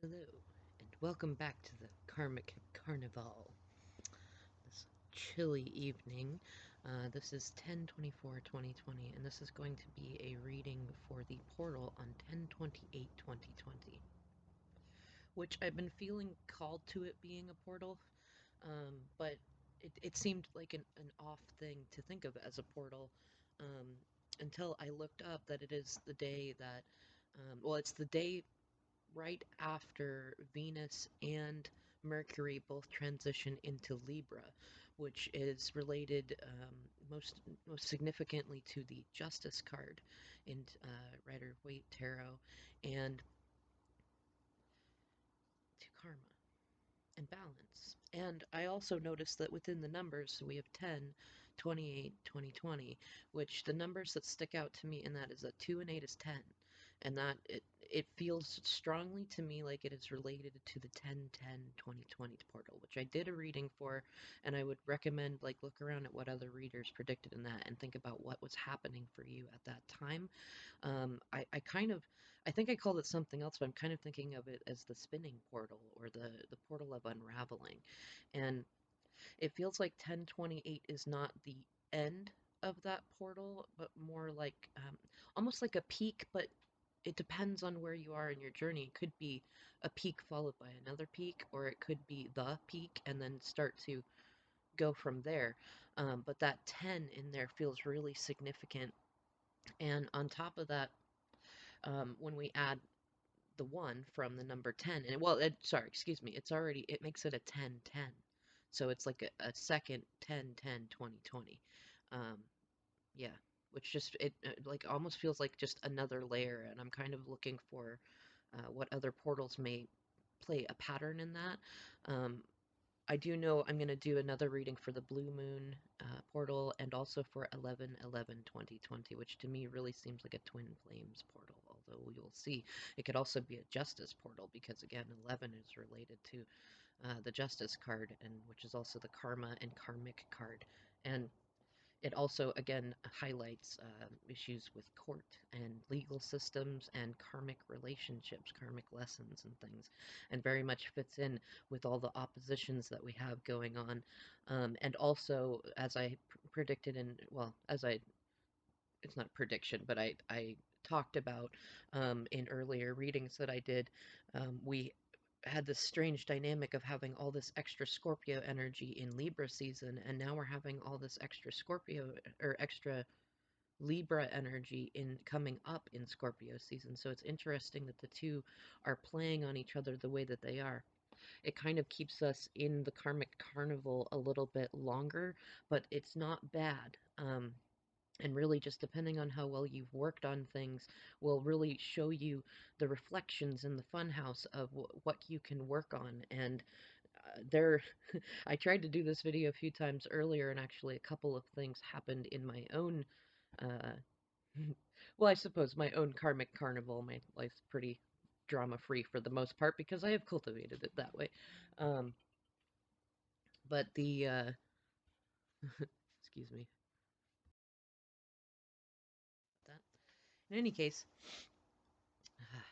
Hello, and welcome back to the Karmic Carnival. This chilly evening. This is 10/24/2020, and this is going to be a reading for the portal on 10/28/2020, which I've been feeling called to it being a portal, but it seemed like an off thing to think of as a portal um, until I looked up that it is the day that, it's the day right after Venus and Mercury both transition into Libra, which is related most significantly to the Justice card in Rider-Waite Tarot and to karma and balance. And I also noticed that within the numbers, we have 10, 28, 2020, which the numbers that stick out to me in that is that 2 and 8 is 10. And that it feels strongly to me like it is related to the 10/10/2020 portal, which I did a reading for, and I would recommend look around at what other readers predicted in that and think about what was happening for you at that time. I think I called it something else, but I'm kind of thinking of it as the spinning portal or the portal of unraveling. And it feels like 10/28 is not the end of that portal, but more like almost like a peak, but it depends on where you are in your journey. It could be a peak followed by another peak, or it could be the peak and then start to go from there. But that 10 in there feels really significant. And on top of that, when we add the 1 from the number 10, and sorry, excuse me, it makes it a 10/10. So it's like a second 10/10/2020. Um, yeah, which just, like almost feels like just another layer, and I'm kind of looking for what other portals may play a pattern in that. Um, I do know I'm going to do another reading for the Blue Moon portal and also for 11/11/2020, which to me really seems like a twin flames portal, although we will see. It could also be a justice portal because, again, 11 is related to the justice card, and which is also the karma and karmic card. And it also, again, highlights issues with court and legal systems and karmic relationships, karmic lessons, and things, and very much fits in with all the oppositions that we have going on. And also, as I predicted, it's not a prediction, but I talked about in earlier readings that I did, we had this strange dynamic of having all this extra Scorpio energy in Libra season, and now we're having all this extra Scorpio or extra Libra energy in coming up in Scorpio season. So it's interesting that the two are playing on each other the way that they are. It kind of keeps us in the karmic carnival a little bit longer, but it's not bad. And really, just depending on how well you've worked on things, will really show you the reflections in the funhouse of what you can work on. And there, I tried to do this video a few times earlier, and actually, a couple of things happened in my own, uh, I suppose my own karmic carnival. My life's pretty drama free for the most part because I have cultivated it that way. Um, but excuse me, that. In any case,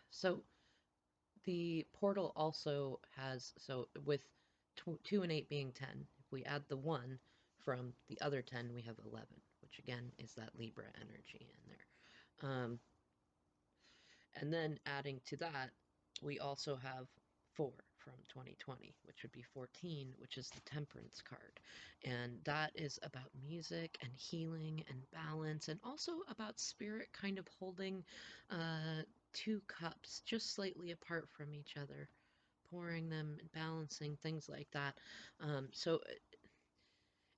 so the portal also has, so with 2 and 8 being 10, if we add the 1 from the other 10, we have 11, which again is that Libra energy in there. And then adding to that, we also have 4 from 2020, which would be 14, which is the Temperance card. And that is about music and healing and balance, and also about spirit kind of holding two cups just slightly apart from each other, pouring them and balancing, things like that.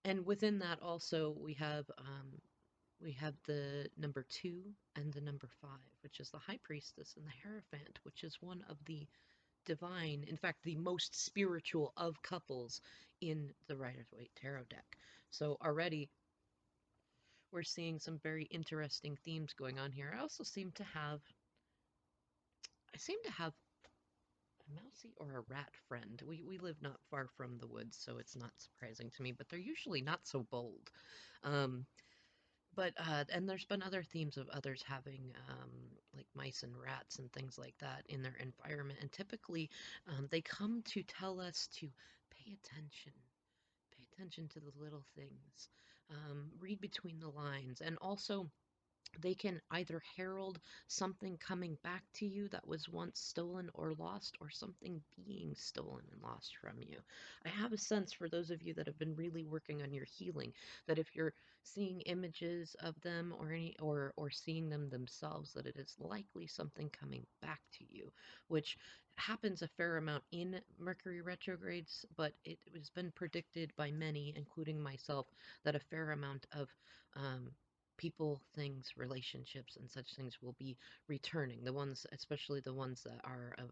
And within that also we have the number 2 and the number 5, which is the High Priestess and the Hierophant, which is one of the divine, in fact, the most spiritual of couples in the Rider-Waite Tarot deck. So already we're seeing some very interesting themes going on here. I seem to have a mousy or a rat friend. We live not far from the woods, so it's not surprising to me, but they're usually not so bold. Um, And there's been other themes of others having like mice and rats and things like that in their environment. And typically, they come to tell us to pay attention. Pay attention to the little things. Read between the lines. And also, they can either herald something coming back to you that was once stolen or lost, or something being stolen and lost from you. I have a sense for those of you that have been really working on your healing that if you're seeing images of them or seeing them themselves, that it is likely something coming back to you, which happens a fair amount in Mercury retrogrades, but it has been predicted by many, including myself, that a fair amount of um, people, things, relationships, and such things will be returning. The ones, especially the ones that are of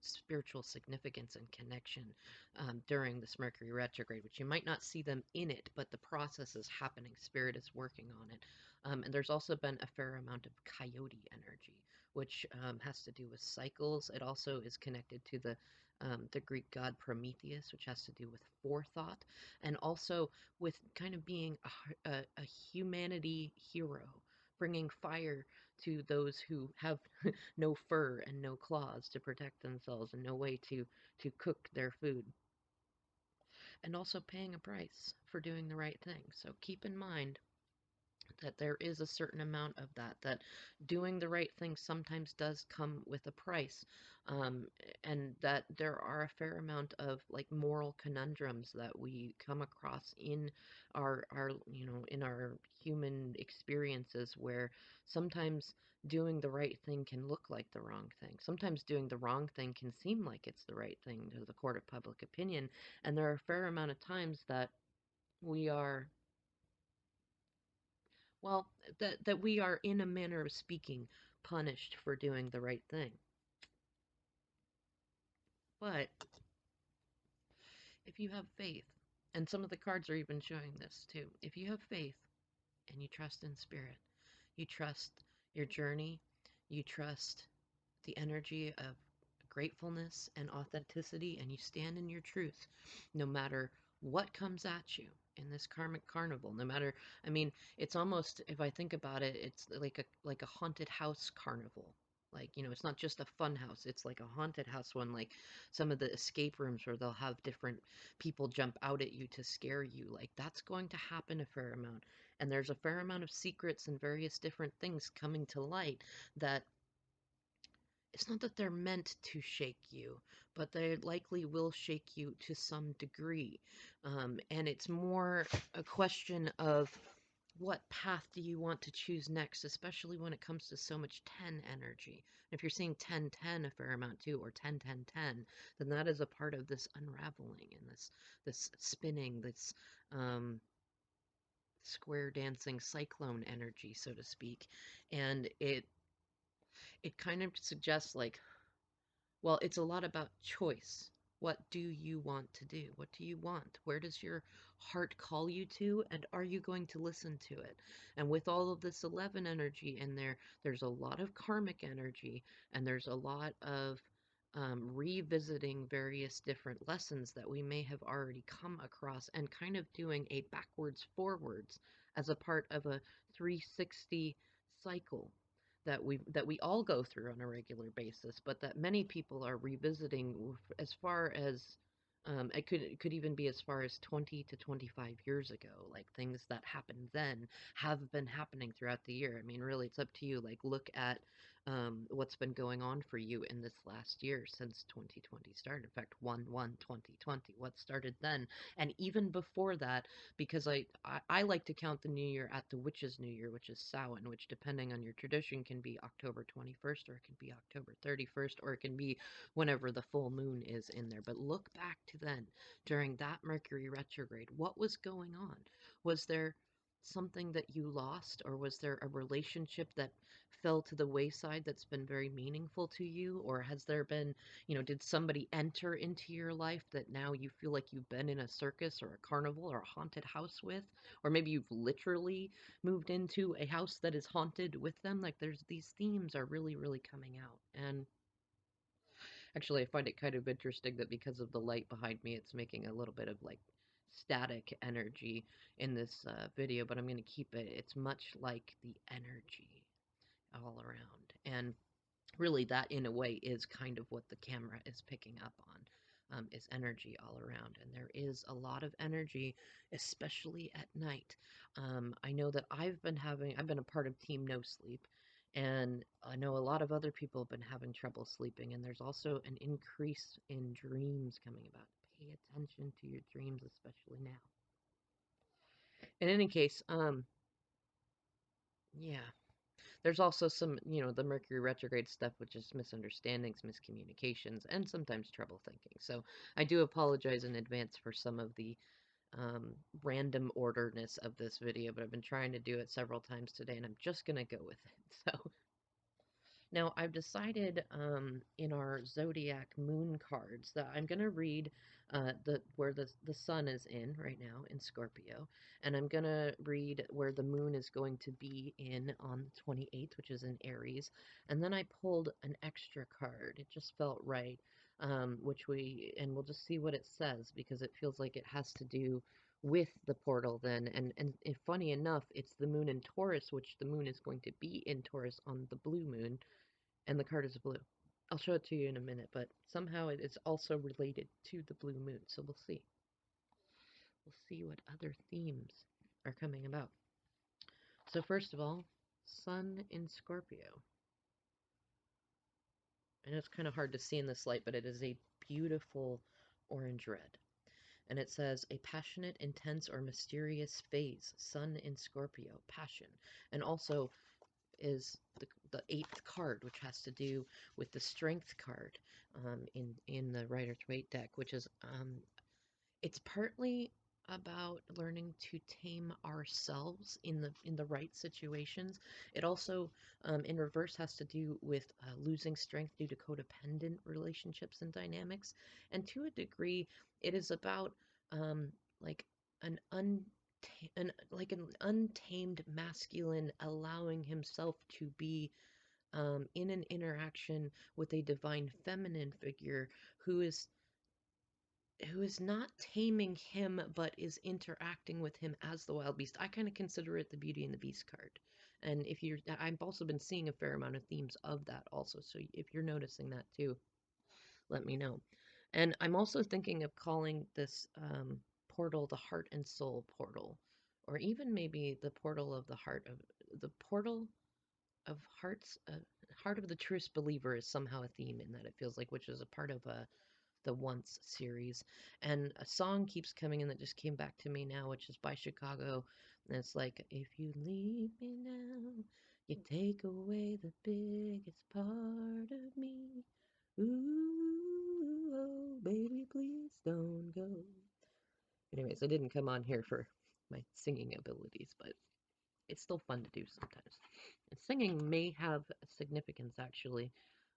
spiritual significance and connection during this Mercury retrograde, which you might not see them in it, but the process is happening. Spirit is working on it. And there's also been a fair amount of coyote energy, which has to do with cycles. It also is connected to the Greek god Prometheus, which has to do with forethought, and also with kind of being a humanity hero, bringing fire to those who have no fur and no claws to protect themselves and no way to cook their food, and also paying a price for doing the right thing. So keep in mind that there is a certain amount of that doing the right thing sometimes does come with a price, um, and that there are a fair amount of like moral conundrums that we come across in our in our human experiences, where sometimes doing the right thing can look like the wrong thing, sometimes doing the wrong thing can seem like it's the right thing to the court of public opinion, and there are a fair amount of times that we are, well, that we are, in a manner of speaking, punished for doing the right thing. But if you have faith, and some of the cards are even showing this too, if you have faith and you trust in spirit, you trust your journey, you trust the energy of gratefulness and authenticity, and you stand in your truth no matter what comes at you in this karmic carnival. No matter, I mean, it's almost, if I think about it, it's like a haunted house carnival. Like, it's not just a fun house, it's like a haunted house one, like some of the escape rooms where they'll have different people jump out at you to scare you. Like, that's going to happen a fair amount. And there's a fair amount of secrets and various different things coming to light that it's not that they're meant to shake you, but they likely will shake you to some degree. And it's more a question of what path do you want to choose next, especially when it comes to so much 10 energy. If you're seeing 10-10 a fair amount too, or 10-10-10, then that is a part of this unraveling and this spinning, this square dancing cyclone energy, so to speak. And it kind of suggests like, well, it's a lot about choice. What do you want to do? What do you want? Where does your heart call you to? And are you going to listen to it? And with all of this 11 energy in there, there's a lot of karmic energy, and there's a lot of revisiting various different lessons that we may have already come across, and kind of doing a backwards forwards as a part of a 360 cycle that we all go through on a regular basis, but that many people are revisiting as far as it could even be as far as 20 to 25 years ago. Like, things that happened then have been happening throughout the year. I mean, really, it's up to you. Like, look at what's been going on for you in this last year since 2020 started. In fact, 1/1/2020, what started then, and even before that, because I like to count the new year at the witch's new year, which is Samhain, which, depending on your tradition, can be October 21st, or it can be October 31st, or it can be whenever the full moon is in there. But look back to then, during that Mercury retrograde. What was going on? Was there something that you lost, or was there a relationship that fell to the wayside that's been very meaningful to you? Or has there been, did somebody enter into your life that now you feel like you've been in a circus or a carnival or a haunted house with? Or maybe you've literally moved into a house that is haunted with them. Like, there's these themes are really, really coming out. And actually, I find it kind of interesting that because of the light behind me, it's making a little bit of like static energy in this video, but I'm going to keep it. It's much like the energy all around. And really, that in a way is kind of what the camera is picking up on, is energy all around. And there is a lot of energy, especially at night. I know that I've been a part of Team No Sleep, and I know a lot of other people have been having trouble sleeping, and there's also an increase in dreams coming about. Pay attention to your dreams, especially now. In any case, yeah. There's also some, the Mercury retrograde stuff, which is misunderstandings, miscommunications, and sometimes trouble thinking. So I do apologize in advance for some of the random orderness of this video, but I've been trying to do it several times today, and I'm just going to go with it. So now, I've decided in our zodiac moon cards that I'm going to read where the sun is in right now in Scorpio, and I'm going to read where the moon is going to be in on the 28th, which is in Aries, and then I pulled an extra card. It just felt right, and we'll just see what it says because it feels like it has to do with the portal then, and if, funny enough, it's the moon in Taurus, which the moon is going to be in Taurus on the blue moon, and the card is blue. I'll show it to you in a minute, but somehow it is also related to the blue moon, so we'll see. We'll see what other themes are coming about. So first of all, Sun in Scorpio. I know it's kind of hard to see in this light, but it is a beautiful orange red. And it says, a passionate, intense, or mysterious phase. Sun in Scorpio, passion. And also is the eighth card, which has to do with the strength card in the Rider-Waite deck, which is it's partly about learning to tame ourselves in the right situations. It also, in reverse, has to do with losing strength due to codependent relationships and dynamics. And to a degree, it is about like an an untamed masculine allowing himself to be in an interaction with a divine feminine figure who is not taming him, but is interacting with him as the wild beast. I kind of consider it the Beauty and the Beast card. And I've also been seeing a fair amount of themes of that also. So if you're noticing that too, let me know. And I'm also thinking of calling this portal the Heart and Soul portal, or even maybe the portal of the heart of the portal of hearts. Heart of the Truest Believer is somehow a theme in that, it feels like, which is a part of the Once series. And a song keeps coming in that just came back to me now, which is by Chicago. And it's like, if you leave me now, you take away the biggest part of me. Ooh, oh, baby, please don't go. Anyways, I didn't come on here for my singing abilities, but it's still fun to do sometimes. And singing may have significance, actually.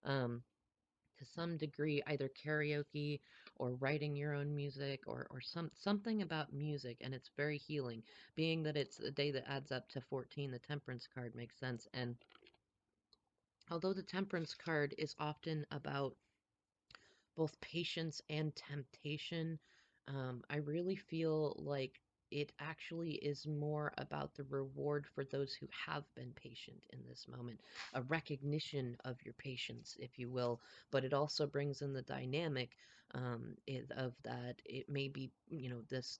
To some degree, either karaoke or writing your own music, or something about music, and it's very healing. Being that it's a day that adds up to 14, the Temperance card makes sense. And although the Temperance card is often about both patience and temptation, I really feel like it actually is more about the reward for those who have been patient in this moment, a recognition of your patience, if you will. But it also brings in the dynamic of that it may be, this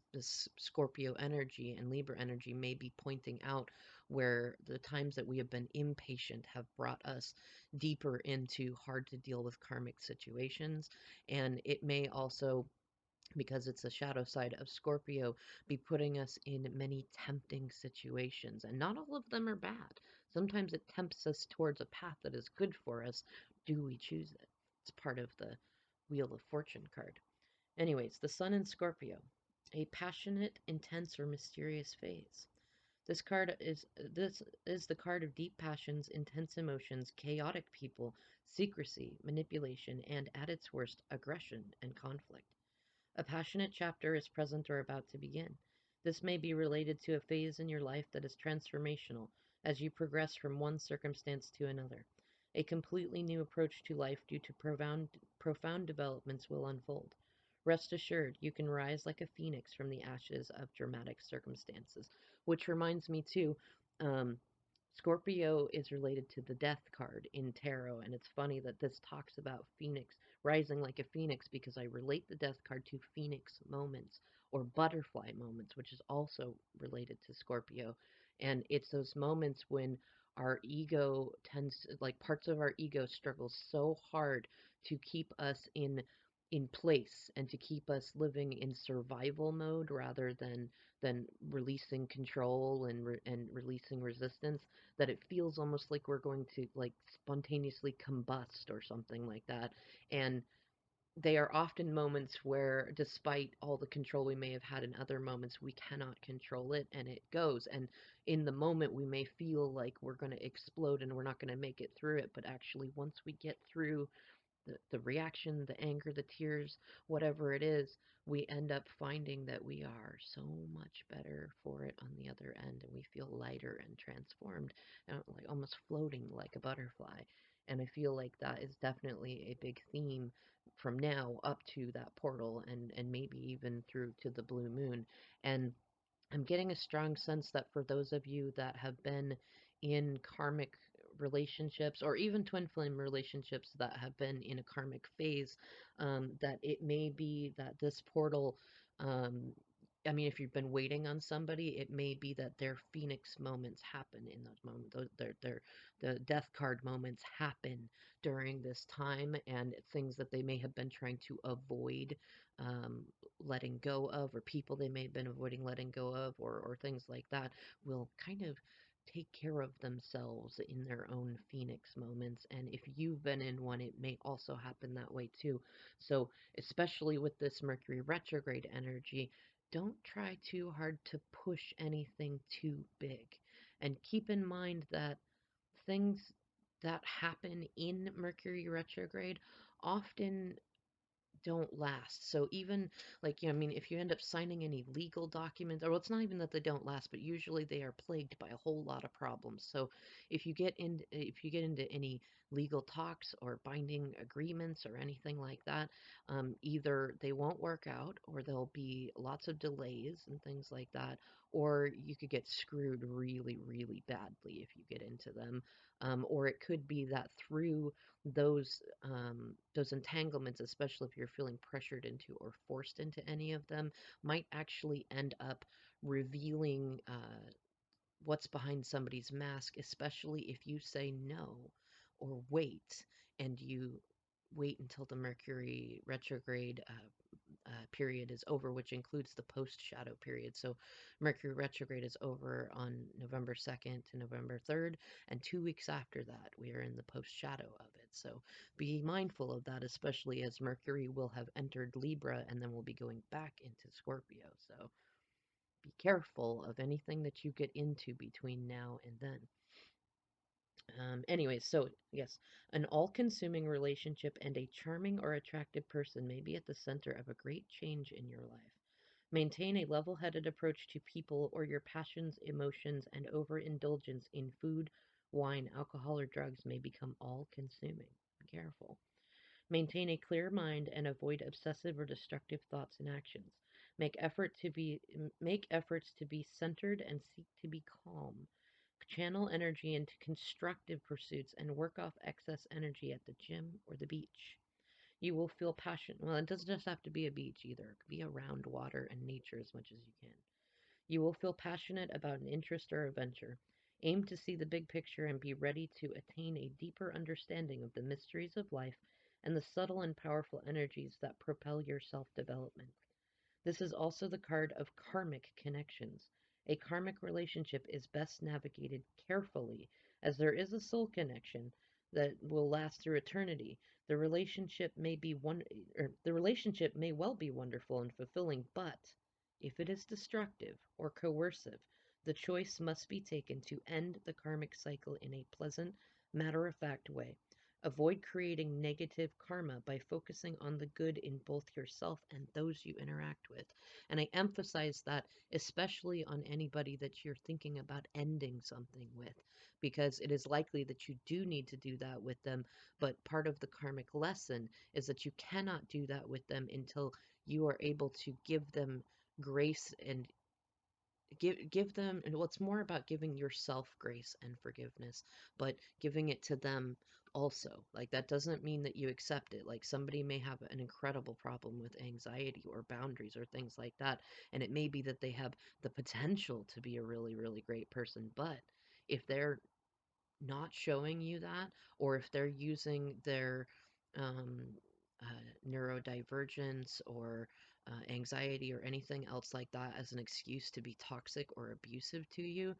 Scorpio energy and Libra energy may be pointing out where the times that we have been impatient have brought us deeper into hard to deal with karmic situations. And it may also, because it's the shadow side of Scorpio, be putting us in many tempting situations. And not all of them are bad. Sometimes it tempts us towards a path that is good for us. Do we choose it? It's part of the Wheel of Fortune card. Anyways, the Sun in Scorpio, a passionate, intense, or mysterious phase. This is the card of deep passions, intense emotions, chaotic people, secrecy, manipulation, and at its worst, aggression and conflict. A passionate chapter is present or about to begin. This may be related to a phase in your life that is transformational as you progress from one circumstance to another. A completely new approach to life due to profound developments will unfold. Rest assured, you can rise like a phoenix from the ashes of dramatic circumstances. Which reminds me, too, um, Scorpio is related to the death card in tarot, and it's funny that this talks about phoenix, rising like a phoenix, because I relate the death card to phoenix moments or butterfly moments, which is also related to Scorpio. And it's those moments when our ego tends, like parts of our ego struggle so hard to keep us in place and to keep us living in survival mode rather than releasing control and releasing resistance, that it feels almost like we're going to like spontaneously combust or something like that. And they are often moments where, despite all the control we may have had in other moments, we cannot control it and it goes. And in the moment, we may feel like we're going to explode and we're not going to make it through it. But actually, once we get through the reaction, the anger, the tears, whatever it is, we end up finding that we are so much better for it on the other end, and we feel lighter and transformed, and like almost floating like a butterfly. And I feel like that is definitely a big theme from now up to that portal, and maybe even through to the blue moon. And I'm getting a strong sense that for those of you that have been in karmic relationships or even twin flame relationships that have been in a karmic phase, that it may be that this portal, um, I mean, if you've been waiting on somebody, it may be that their phoenix moments happen in those moments. The death card moments happen during this time, and things that they may have been trying to avoid um, letting go of, or people they may have been avoiding letting go of, or things like that, will kind of take care of themselves in their own phoenix moments. And if you've been in one, it may also happen that way too. So, especially with this Mercury retrograde energy, don't try too hard to push anything too big. And keep in mind that things that happen in Mercury retrograde often don't last. So even like, I mean, if you end up signing any legal documents, or well, it's not even that they don't last, but usually they are plagued by a whole lot of problems. So if you get into any legal talks or binding agreements or anything like that, either they won't work out, or there'll be lots of delays and things like that, or you could get screwed really, really badly if you get into them. Or it could be that through those entanglements, especially if you're feeling pressured into or forced into any of them, might actually end up revealing what's behind somebody's mask, especially if you say no or wait, and you wait until the Mercury retrograde period is over, which includes the post shadow period. So Mercury retrograde is over on November 2nd to November 3rd, and 2 weeks after that, we are in the post shadow of it. So be mindful of that, especially as Mercury will have entered Libra and then will be going back into Scorpio. So be careful of anything that you get into between now and then. Anyways, so yes, an all consuming relationship and a charming or attractive person may be at the center of a great change in your life. Maintain a level headed approach to people or your passions, emotions, and overindulgence in food, wine, alcohol, or drugs may become all consuming. Be careful. Maintain a clear mind and avoid obsessive or destructive thoughts and actions. Make efforts to be centered and seek to be calm. Channel energy into constructive pursuits and work off excess energy at the gym or the beach. You will feel passion. Well, it doesn't just have to be a beach either. It could be around water and nature as much as you can. You will feel passionate about an interest or a venture. Aim to see the big picture and be ready to attain a deeper understanding of the mysteries of life and the subtle and powerful energies that propel your self development. This is also the card of karmic connections. A karmic relationship is best navigated carefully, as there is a soul connection that will last through eternity. The relationship may well be wonderful and fulfilling, but if it is destructive or coercive, the choice must be taken to end the karmic cycle in a pleasant, matter-of-fact way. Avoid creating negative karma by focusing on the good in both yourself and those you interact with. And I emphasize that especially on anybody that you're thinking about ending something with, because it is likely that you do need to do that with them. But part of the karmic lesson is that you cannot do that with them until you are able to give them grace and give them, and well, it's more about giving yourself grace and forgiveness, but giving it to them also. Like, that doesn't mean that you accept it. Like, somebody may have an incredible problem with anxiety or boundaries or things like that, and it may be that they have the potential to be a really, really great person, but if they're not showing you that, or if they're using their um, neurodivergence or anxiety or anything else like that as an excuse to be toxic or abusive to you,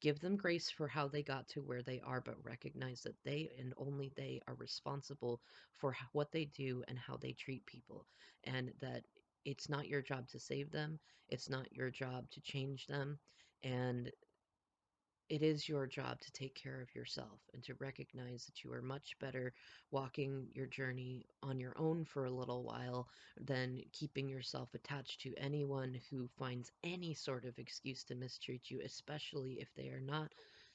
give them grace for how they got to where they are, but recognize that they and only they are responsible for what they do and how they treat people, and that it's not your job to save them, it's not your job to change them, and it is your job to take care of yourself and to recognize that you are much better walking your journey on your own for a little while than keeping yourself attached to anyone who finds any sort of excuse to mistreat you, especially if they are not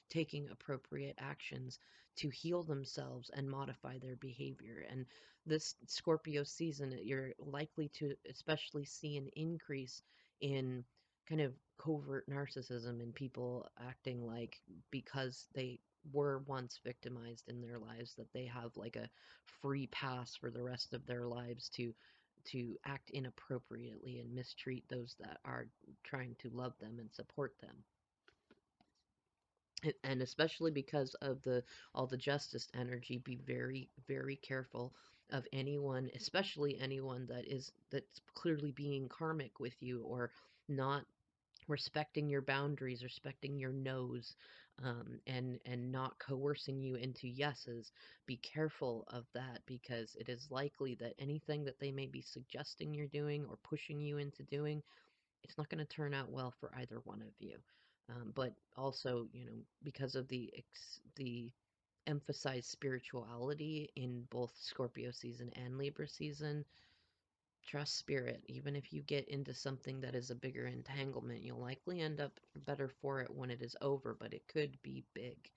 taking appropriate actions to heal themselves and modify their behavior. And this Scorpio season, you're likely to especially see an increase in kind of covert narcissism and people acting like, because they were once victimized in their lives, that they have like a free pass for the rest of their lives to act inappropriately and mistreat those that are trying to love them and support them. And especially because of the all the justice energy, be very, very careful of anyone, especially anyone that's clearly being karmic with you, or not respecting your boundaries, respecting your no's, and not coercing you into yeses. Be careful of that, because it is likely that anything that they may be suggesting you're doing or pushing you into doing, it's not going to turn out well for either one of you. But also, because of the emphasized spirituality in both Scorpio season and Libra season, trust spirit. Even if you get into something that is a bigger entanglement, you'll likely end up better for it when it is over, but it could be big.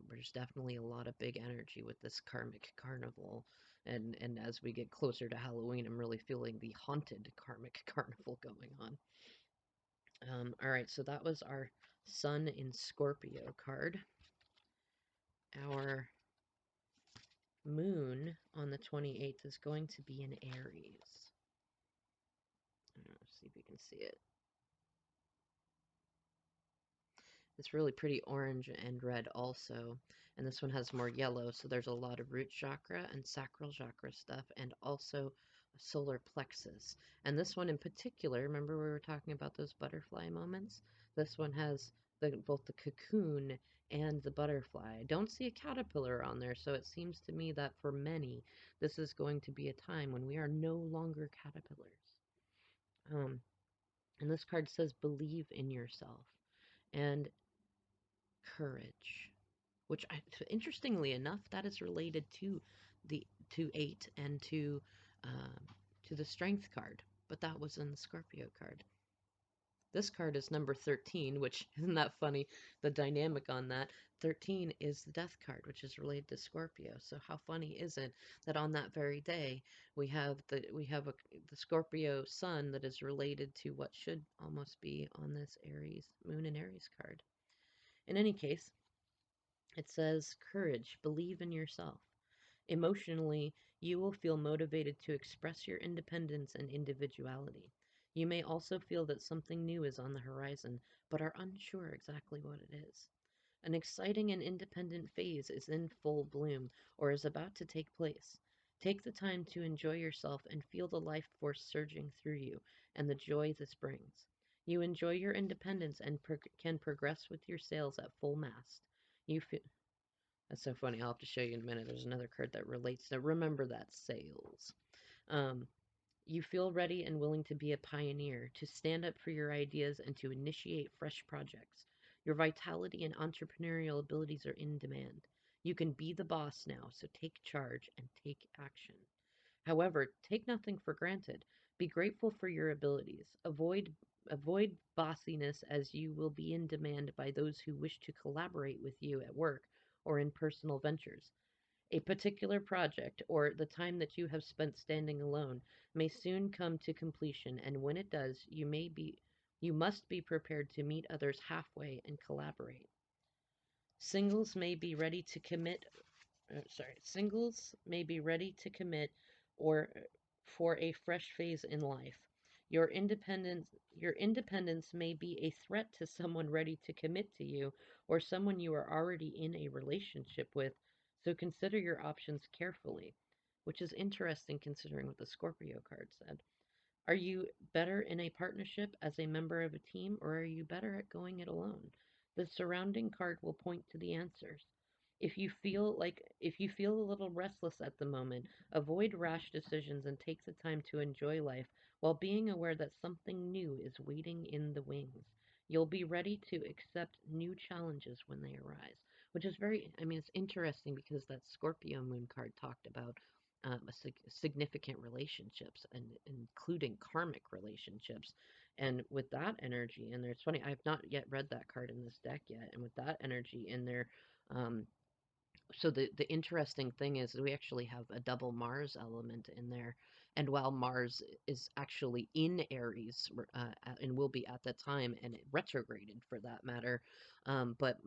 There's definitely a lot of big energy with this karmic carnival. And as we get closer to Halloween, I'm really feeling the haunted karmic carnival going on. All right, so that was our Sun in Scorpio card. Our Moon on the 28th is going to be in Aries. Let's see if we can see it. It's really pretty orange and red also. And this one has more yellow, so there's a lot of root chakra and sacral chakra stuff, and also solar plexus. And this one in particular, remember we were talking about those butterfly moments? This one has both the cocoon and the butterfly. I don't see a caterpillar on there, so it seems to me that for many, this is going to be a time when we are no longer caterpillars. Um, and this card says, believe in yourself. And courage, which interestingly enough, that is related the to 8 and um, to the strength card, but that was in the Scorpio card. This card is number 13, which isn't that funny? The dynamic on that 13 is the death card, which is related to Scorpio. So how funny is it that on that very day the Scorpio sun that is related to what should almost be on this Aries Moon and Aries card. In any case, it says, courage, believe in yourself. Emotionally, you will feel motivated to express your independence and individuality. You may also feel that something new is on the horizon, but are unsure exactly what it is. An exciting and independent phase is in full bloom or is about to take place. Take the time to enjoy yourself and feel the life force surging through you and the joy this brings. You enjoy your independence and can progress with your sails at full mast. You feel That's so funny. I'll have to show you in a minute. There's another card that relates to, remember that, sales. Um, you feel ready and willing to be a pioneer, to stand up for your ideas and to initiate fresh projects. Your vitality and entrepreneurial abilities are in demand. You can be the boss now, so take charge and take action. However, take nothing for granted. Be grateful for your abilities. Avoid bossiness, as you will be in demand by those who wish to collaborate with you at work or in personal ventures. A particular project, or the time that you have spent standing alone, may soon come to completion, and when it does, you must be prepared to meet others halfway and collaborate. Singles may be ready to commit Singles may be ready to commit or for a fresh phase in life. Your independence may be a threat to someone ready to commit to you or someone you are already in a relationship with, so consider your options carefully, which is interesting considering what the Scorpio card said. Are you better in a partnership as a member of a team, or are you better at going it alone? The surrounding card will point to the answers. If you feel a little restless at the moment, avoid rash decisions and take the time to enjoy life while being aware that something new is waiting in the wings. You'll be ready to accept new challenges when they arise, which is it's interesting because that Scorpio moon card talked about significant relationships and including karmic relationships. And with that energy in there, it's funny, I've not yet read that card in this deck yet. And with that energy in there, um, so the interesting thing is we actually have a double Mars element in there, and while Mars is actually in Aries and will be at that time and retrograded for that matter, but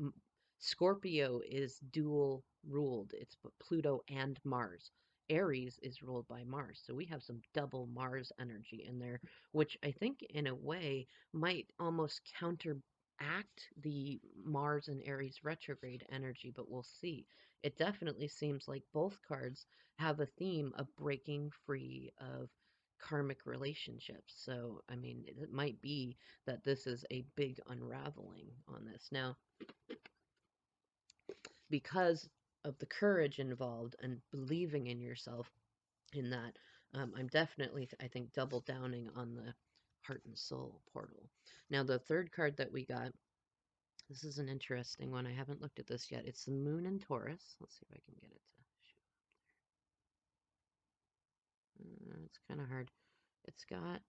Scorpio is dual ruled. It's Pluto and Mars. Aries is ruled by Mars, so we have some double Mars energy in there, which I think in a way might almost counteract the Mars and Aries retrograde energy, but we'll see. It definitely seems like both cards have a theme of breaking free of karmic relationships. So, it might be that this is a big unraveling on this. Now, because of the courage involved and believing in yourself in that, I'm definitely, I think, double downing on the heart and soul portal. Now, the third card that we got, this is an interesting one. I haven't looked at this yet. It's the moon in Taurus. Let's see if I can get it to it's kind of hard. It's got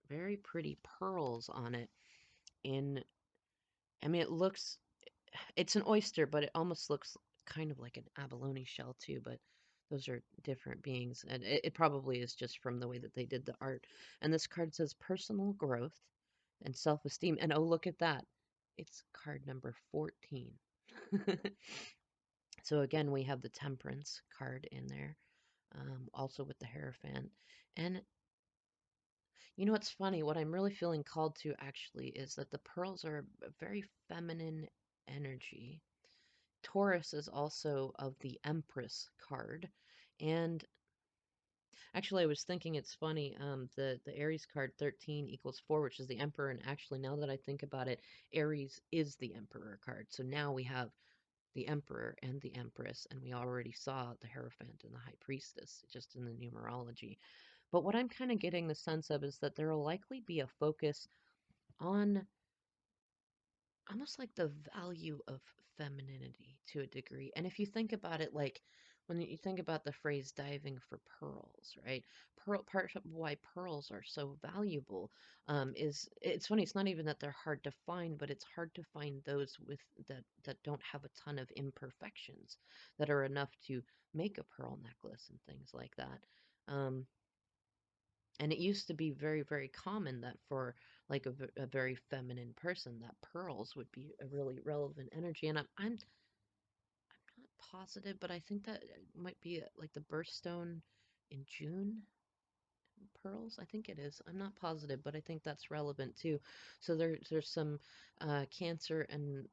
very pretty pearls on it. In, it looks, it's an oyster, but it almost looks kind of like an abalone shell too. But those are different beings, and it probably is just from the way that they did the art. And this card says personal growth and self-esteem. And oh, look at that! It's card number 14. So again, we have the Temperance card in there, also with the Hierophant. And you know what's funny? What I'm really feeling called to actually is that the pearls are a very feminine energy. Taurus is also of the Empress card. And actually, I was thinking it's funny, the Aries card 13 equals 4, which is the Emperor. And actually, now that I think about it, Aries is the Emperor card. So now we have the Emperor and the Empress, and we already saw the Hierophant and the High Priestess just in the numerology. But what I'm kind of getting the sense of is that there will likely be a focus on almost like the value of femininity to a degree. And if you think about it, like when you think about the phrase diving for pearls, right? Part of why pearls are so valuable is it's funny. It's not even that they're hard to find, but it's hard to find those with that don't have a ton of imperfections that are enough to make a pearl necklace and things like that. Um, and it used to be very, very common that for like a very feminine person, that pearls would be a really relevant energy. And I'm not positive, but I think that it might be like the birthstone in June. Pearls, I think it is. I'm not positive, but I think that's relevant too. So there's some Cancer and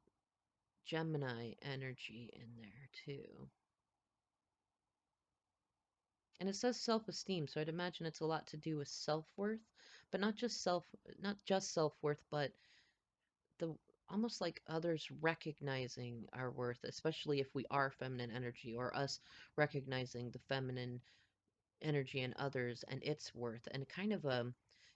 Gemini energy in there too. And it says self-esteem, so I'd imagine it's a lot to do with self-worth, but not just self-worth, but the almost like others recognizing our worth, especially if we are feminine energy, or us recognizing the feminine energy in others and its worth. And kind of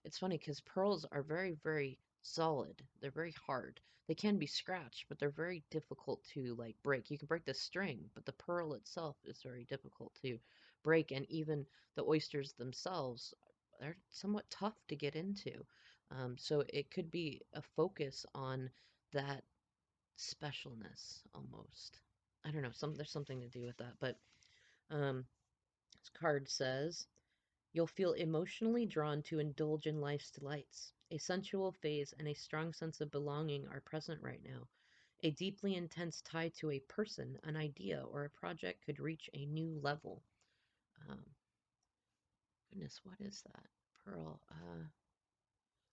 it's funny because pearls are very, very solid. They're very hard. They can be scratched, but they're very difficult to like break. You can break the string, but the pearl itself is very difficult to break. And even the oysters themselves, are somewhat tough to get into. So it could be a focus on that specialness almost. I don't know, there's something to do with that. But um, this card says you'll feel emotionally drawn to indulge in life's delights. A sensual phase and a strong sense of belonging are present right now. A deeply intense tie to a person, an idea, or a project could reach a new level. Um, Goodness, what is that? Pearl.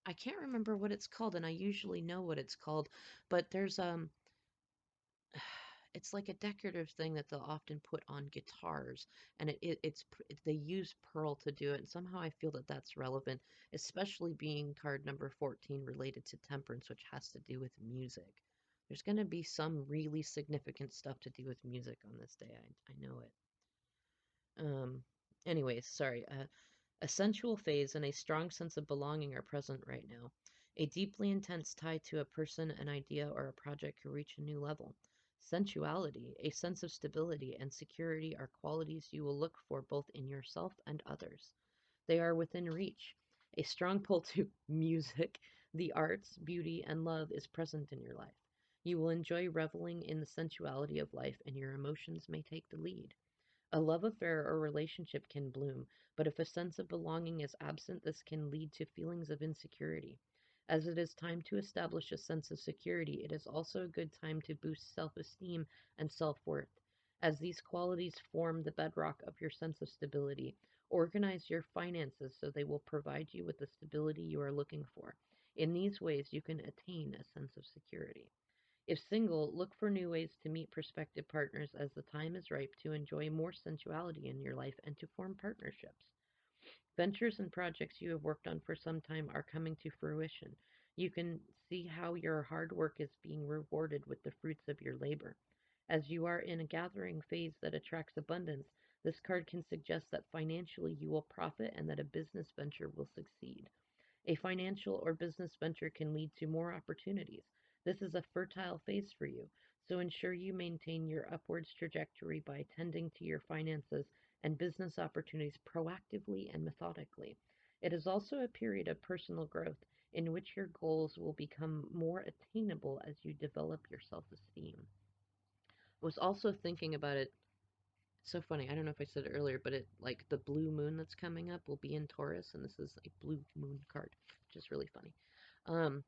I can't remember what it's called, and I usually know what it's called, but there's it's like a decorative thing that they'll often put on guitars, and they use pearl to do it, and somehow I feel that that's relevant, especially being card number 14 related to temperance, which has to do with music. There's going to be some really significant stuff to do with music on this day. I know it. Anyways, sorry. A sensual phase and a strong sense of belonging are present right now. A deeply intense tie to a person, an idea, or a project can reach a new level. Sensuality, a sense of stability, and security are qualities you will look for both in yourself and others. They are within reach. A strong pull to music, the arts, beauty, and love is present in your life. You will enjoy reveling in the sensuality of life, and your emotions may take the lead. A love affair or relationship can bloom, but if a sense of belonging is absent, this can lead to feelings of insecurity. As it is time to establish a sense of security, it is also a good time to boost self esteem and self worth. As these qualities form the bedrock of your sense of stability, organize your finances so they will provide you with the stability you are looking for. In these ways, you can attain a sense of security. If single, look for new ways to meet prospective partners as the time is ripe to enjoy more sensuality in your life and to form partnerships. Ventures and projects you have worked on for some time are coming to fruition. You can see how your hard work is being rewarded with the fruits of your labor. As you are in a gathering phase that attracts abundance, this card can suggest that financially you will profit and that a business venture will succeed. A financial or business venture can lead to more opportunities. This is a fertile phase for you, so ensure you maintain your upwards trajectory by attending to your finances and business opportunities proactively and methodically. It is also a period of personal growth in which your goals will become more attainable as you develop your self esteem. I was also thinking about it. It's so funny. I don't know if I said it earlier, but it like the blue moon that's coming up will be in Taurus, and this is a blue moon card, which is really funny. Um,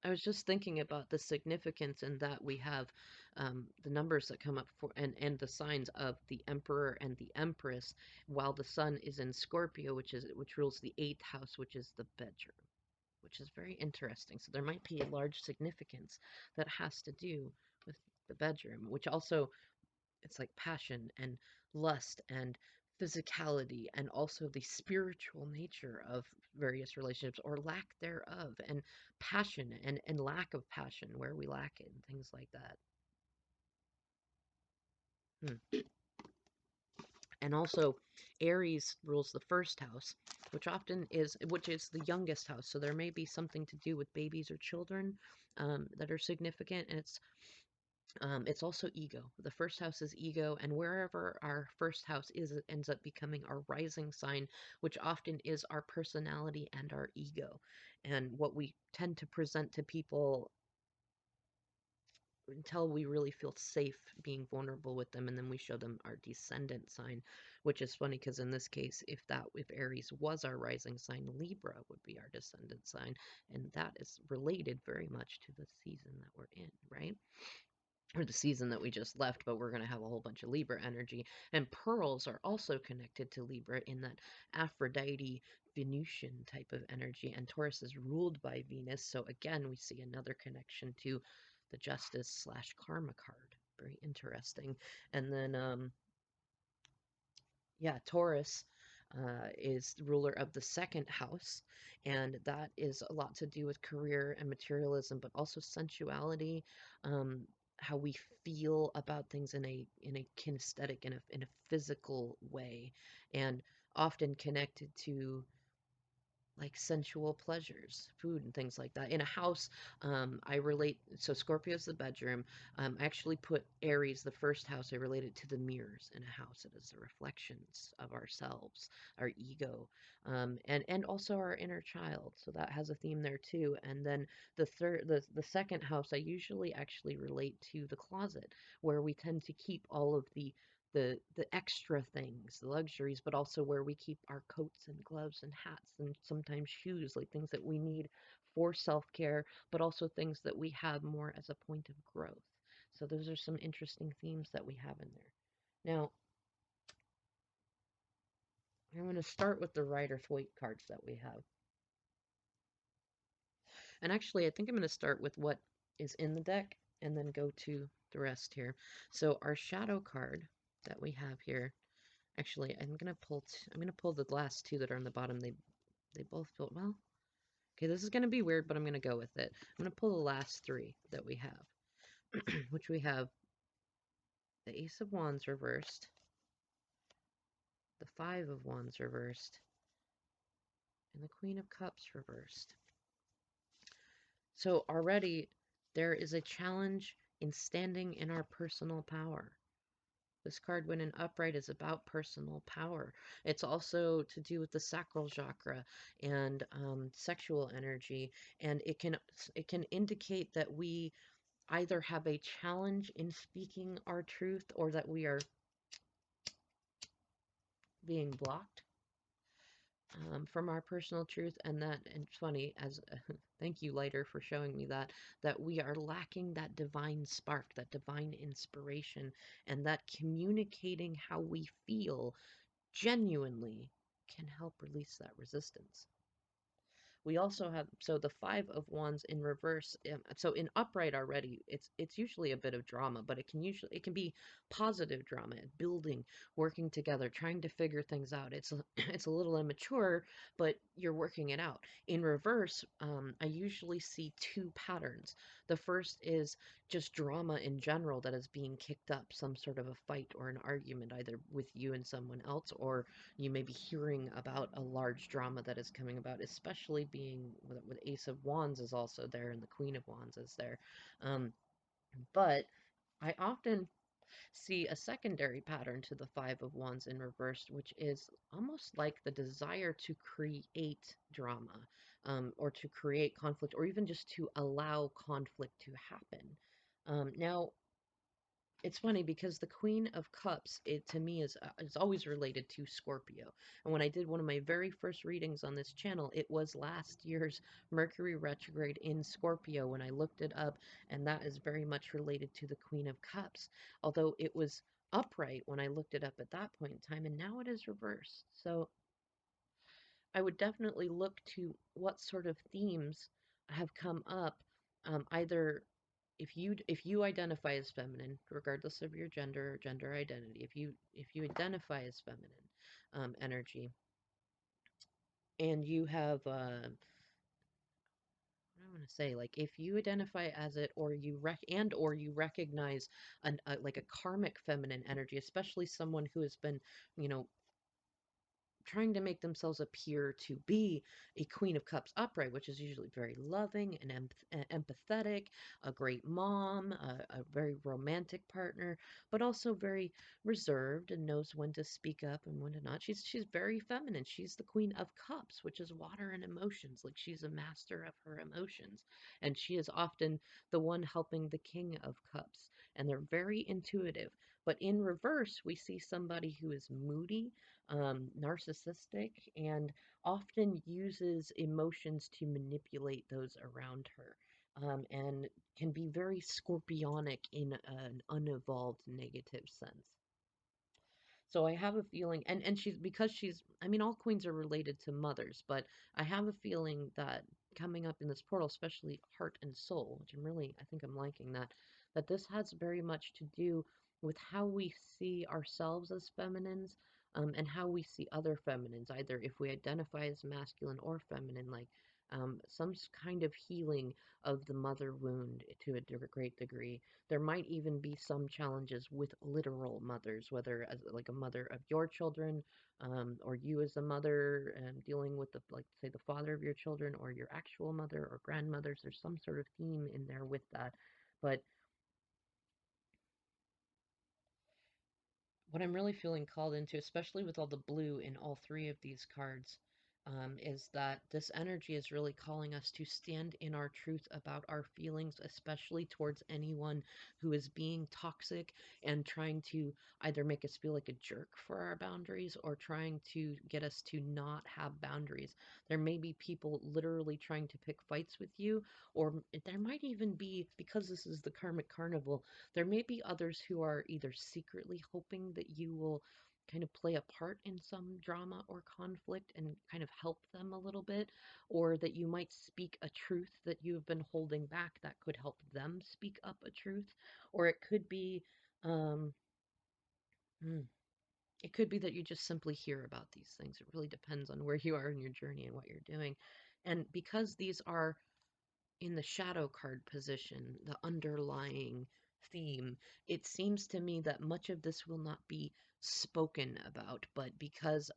I was just thinking about the significance in that we have the numbers that come up for and the signs of the Emperor and the Empress, while the Sun is in Scorpio, which rules the eighth house, which is the bedroom, which is very interesting. So there might be a large significance that has to do with the bedroom, which also it's like passion and lust and physicality and also the spiritual nature of various relationships or lack thereof and passion and lack of passion where we lack it and things like that. Hmm. And also Aries rules the first house, which is the youngest house. So there may be something to do with babies or children that are significant. And it's also ego. The first house is ego, and wherever our first house is, it ends up becoming our rising sign, which often is our personality and our ego, and what we tend to present to people until we really feel safe being vulnerable with them, and then we show them our descendant sign, which is funny because in this case, if Aries was our rising sign, Libra would be our descendant sign, and that is related very much to the season that we're in, right? Or the season that we just left, but we're going to have a whole bunch of Libra energy. And pearls are also connected to Libra in that Aphrodite Venusian type of energy. And Taurus is ruled by Venus. So again, we see another connection to the justice slash karma card. Very interesting. And then yeah, Taurus is the ruler of the second house, and that is a lot to do with career and materialism, but also sensuality, um, how we feel about things in a kinesthetic in a physical way, and often connected to like sensual pleasures, food and things like that. In a house, I relate, so Scorpio's the bedroom. I actually put Aries, the first house, I related to the mirrors in a house. It is the reflections of ourselves, our ego, and also our inner child. So that has a theme there too. And then the second house, I usually actually relate to the closet, where we tend to keep all of the extra things, the luxuries, but also where we keep our coats and gloves and hats and sometimes shoes, like things that we need for self-care, but also things that we have more as a point of growth. So those are some interesting themes that we have in there. Now, I'm going to start with the Rider-Waite cards that we have. And actually, I think I'm going to start with what is in the deck and then go to the rest here. So our shadow card that we have here. Actually, I'm gonna pull the last two that are on the bottom. They both feel well. Okay, this is gonna be weird, but I'm gonna go with it. I'm gonna pull the last three that we have, which we have the Ace of Wands reversed, the Five of Wands reversed, and the Queen of Cups reversed. So already there is a challenge in standing in our personal power. This card, when in upright, is about personal power. It's also to do with the sacral chakra and sexual energy, and it can indicate that we either have a challenge in speaking our truth or that we are being blocked from our personal truth, and it's funny as thank you, lighter, for showing me that we are lacking that divine spark, that divine inspiration, and that communicating how we feel genuinely can help release that resistance. We also have, so the Five of Wands in reverse. So in upright already, it's usually a bit of drama, but it can be positive drama, building, working together, trying to figure things out. It's a little immature, but you're working it out. In reverse, I usually see two patterns. The first is just drama in general that is being kicked up, some sort of a fight or an argument, either with you and someone else, or you may be hearing about a large drama that is coming about, especially being with Ace of Wands is also there and the Queen of Wands is there. Um, but I often see a secondary pattern to the Five of Wands in reverse, which is almost like the desire to create drama, or to create conflict, or even just to allow conflict to happen. Now, it's funny because the Queen of Cups, it to me is always related to Scorpio. And when I did one of my very first readings on this channel, it was last year's Mercury retrograde in Scorpio when I looked it up, and that is very much related to the Queen of Cups. Although it was upright when I looked it up at that point in time, and now it is reversed. So I would definitely look to what sort of themes have come up, either if you identify as feminine, regardless of your gender or gender identity, if you identify as feminine energy, and you have what I want to say, like if you identify as it, or you recognize like a karmic feminine energy, especially someone who has been, you know, trying to make themselves appear to be a Queen of Cups upright, which is usually very loving and empathetic, a great mom, a very romantic partner, but also very reserved and knows when to speak up and when to not. She's very feminine. She's the Queen of Cups, which is water and emotions. Like she's a master of her emotions, and she is often the one helping the King of Cups, and they're very intuitive. But in reverse, we see somebody who is moody, narcissistic, and often uses emotions to manipulate those around her, and can be very scorpionic in an unevolved negative sense. So I have a feeling, and she's, because she's, I mean, all queens are related to mothers, but I have a feeling that coming up in this portal, especially heart and soul, which I think I'm liking that this has very much to do with how we see ourselves as feminines, and how we see other feminines, either if we identify as masculine or feminine, like some kind of healing of the mother wound to a great degree. There might even be some challenges with literal mothers, whether as like a mother of your children, or you as a mother dealing with the, like, say, the father of your children, or your actual mother or grandmothers. There's some sort of theme in there with that. But what I'm really feeling called into, especially with all the blue in all three of these cards, is that this energy is really calling us to stand in our truth about our feelings, especially towards anyone who is being toxic and trying to either make us feel like a jerk for our boundaries or trying to get us to not have boundaries. There may be people literally trying to pick fights with you, or there might even be, because this is the Karmic Carnival, there may be others who are either secretly hoping that you will kind of play a part in some drama or conflict and kind of help them a little bit, or that you might speak a truth that you've been holding back that could help them speak up a truth, or um, hmm, it could be that you just simply hear about these things. It really depends on where you are in your journey and what you're doing. And because these are in the shadow card position, the underlying theme, it seems to me that much of this will not be spoken about, but because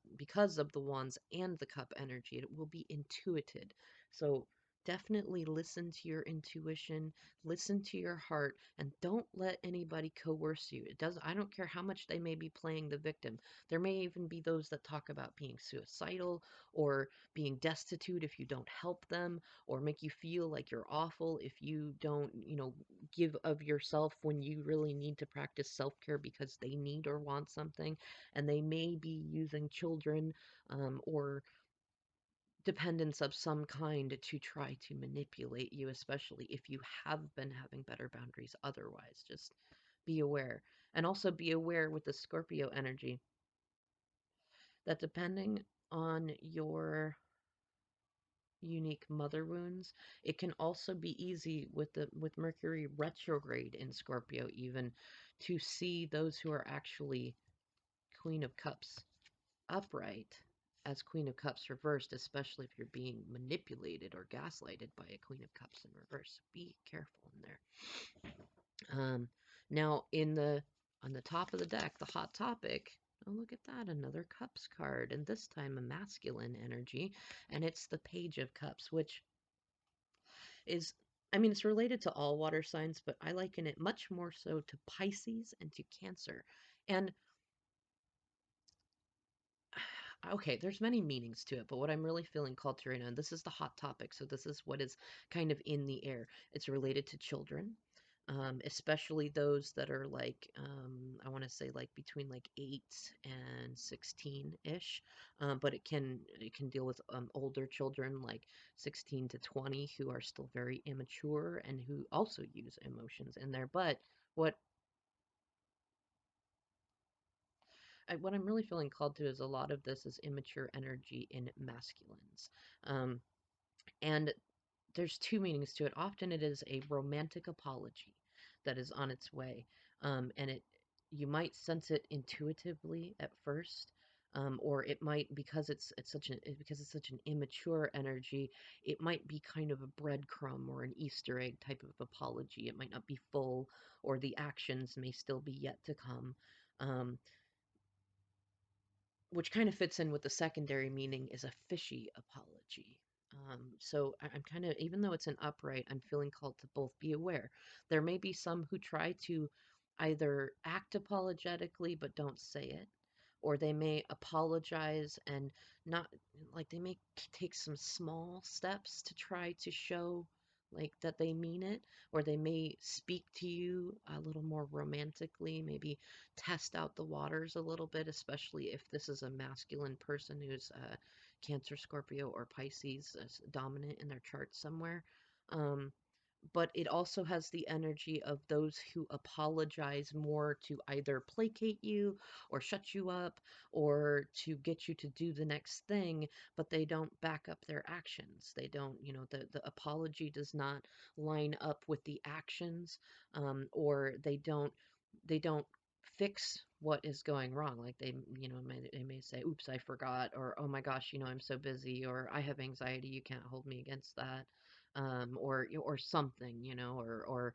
of the wands and the cup energy, it will be intuited. So definitely listen to your intuition, listen to your heart, and don't let anybody coerce you. I don't care how much they may be playing the victim. There may even be those that talk about being suicidal or being destitute if you don't help them, or make you feel like you're awful if you don't, give of yourself when you really need to practice self-care because they need or want something. And they may be using children, or dependence of some kind to try to manipulate you, especially if you have been having better boundaries otherwise. Just be aware. And also be aware with the Scorpio energy that depending on your unique mother wounds, it can also be easy with Mercury retrograde in Scorpio even to see those who are actually Queen of Cups upright as Queen of Cups reversed, especially if you're being manipulated or gaslighted by a Queen of Cups in reverse. Be careful in there. Now on the top of the deck, the hot topic. Oh, look at that, another Cups card, and this time a masculine energy, and it's the Page of Cups, which is, I mean, it's related to all water signs, but I liken it much more so to Pisces and to Cancer. And okay, there's many meanings to it, but what I'm really feeling called to right now, and this is the hot topic, so this is what is kind of in the air. It's related to children, especially those that are like, I want to say like between like 8 and 16-ish, but it can deal with older children like 16 to 20 who are still very immature and who also use emotions in there. But what what I'm really feeling called to is a lot of this is immature energy in masculines. Um, and there's two meanings to it. Often it is a romantic apology that is on its way. And you might sense it intuitively at first. Or it might, because it's such an immature energy, it might be kind of a breadcrumb or an Easter egg type of apology. It might not be full, or the actions may still be yet to come. Um, which kind of fits in with the secondary meaning is a fishy apology. So I'm kind of, even though it's an upright, I'm feeling called to both be aware. There may be some who try to either act apologetically but don't say it, or they may apologize and not, like, they may take some small steps to try to show like that they mean it, or they may speak to you a little more romantically, maybe test out the waters a little bit, especially if this is a masculine person who's Cancer, Scorpio, or Pisces dominant in their chart somewhere. Um, but it also has the energy of those who apologize more to either placate you or shut you up or to get you to do the next thing, but they don't back up their actions. They don't, the apology does not line up with the actions, or they don't fix what is going wrong. Like they may say, "Oops, I forgot," or "Oh my gosh, I'm so busy," or "I have anxiety, you can't hold me against that," or something, or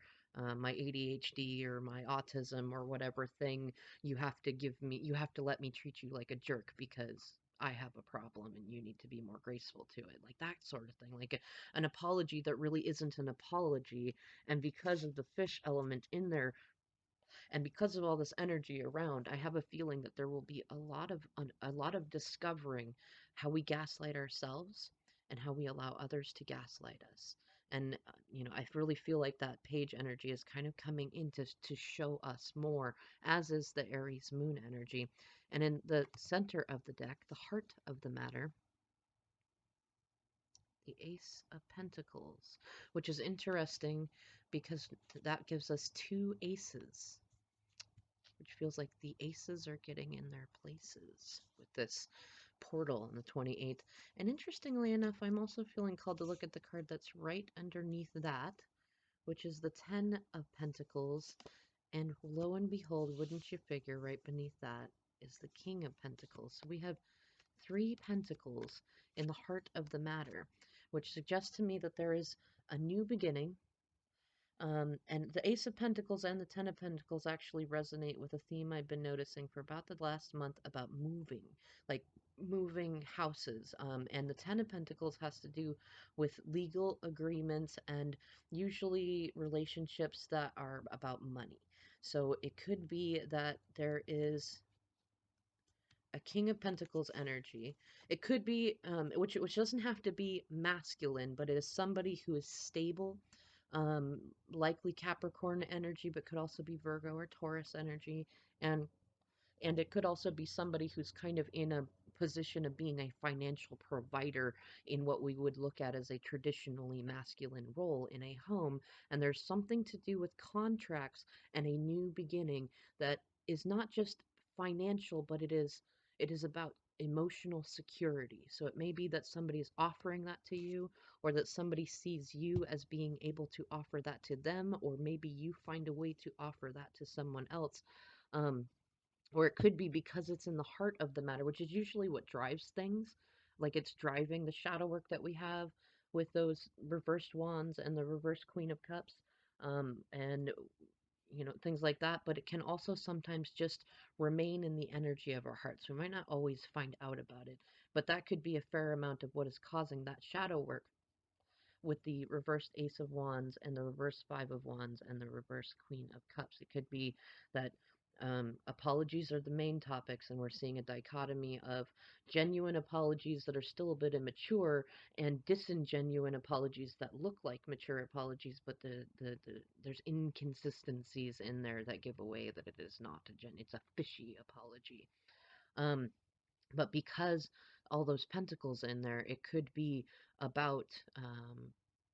my ADHD or my autism or whatever thing you have to let me treat you like a jerk because I have a problem and you need to be more graceful to it. Like that sort of thing. Like an apology that really isn't an apology. And because of the fish element in there, and because of all this energy around, I have a feeling that there will be a lot of discovering how we gaslight ourselves and how we allow others to gaslight us. And I really feel like that page energy is kind of coming in to show us more, as is the Aries moon energy. And in the center of the deck, the heart of the matter, the Ace of Pentacles, which is interesting because that gives us two aces, which feels like the aces are getting in their places with this portal on the 28th. And interestingly enough, I'm also feeling called to look at the card that's right underneath that, which is the 10 of Pentacles. And lo and behold, wouldn't you figure, right beneath that is the King of Pentacles. So we have three pentacles in the heart of the matter, which suggests to me that there is a new beginning. And the Ace of Pentacles and the Ten of Pentacles actually resonate with a theme I've been noticing for about the last month about moving, like moving houses. And the Ten of Pentacles has to do with legal agreements and usually relationships that are about money. So it could be that there is a King of Pentacles energy. It could be, which doesn't have to be masculine, but it is somebody who is stable, um, likely Capricorn energy, but could also be Virgo or Taurus energy, and it could also be somebody who's kind of in a position of being a financial provider in what we would look at as a traditionally masculine role in a home. And there's something to do with contracts and a new beginning that is not just financial, but it is about emotional security. So it may be that somebody is offering that to you, or that somebody sees you as being able to offer that to them, or maybe you find a way to offer that to someone else. Um, or it could be because it's in the heart of the matter, which is usually what drives things. Like it's driving the shadow work that we have with those reversed wands and the reverse Queen of Cups, and things like that. But it can also sometimes just remain in the energy of our hearts. We might not always find out about it, but that could be a fair amount of what is causing that shadow work with the reversed Ace of Wands and the reverse Five of Wands and the reverse Queen of Cups. It could be that apologies are the main topics, and we're seeing a dichotomy of genuine apologies that are still a bit immature and disingenuine apologies that look like mature apologies, but there's inconsistencies in there that give away that it is not it's a fishy apology. Um, but because all those pentacles in there, it could be about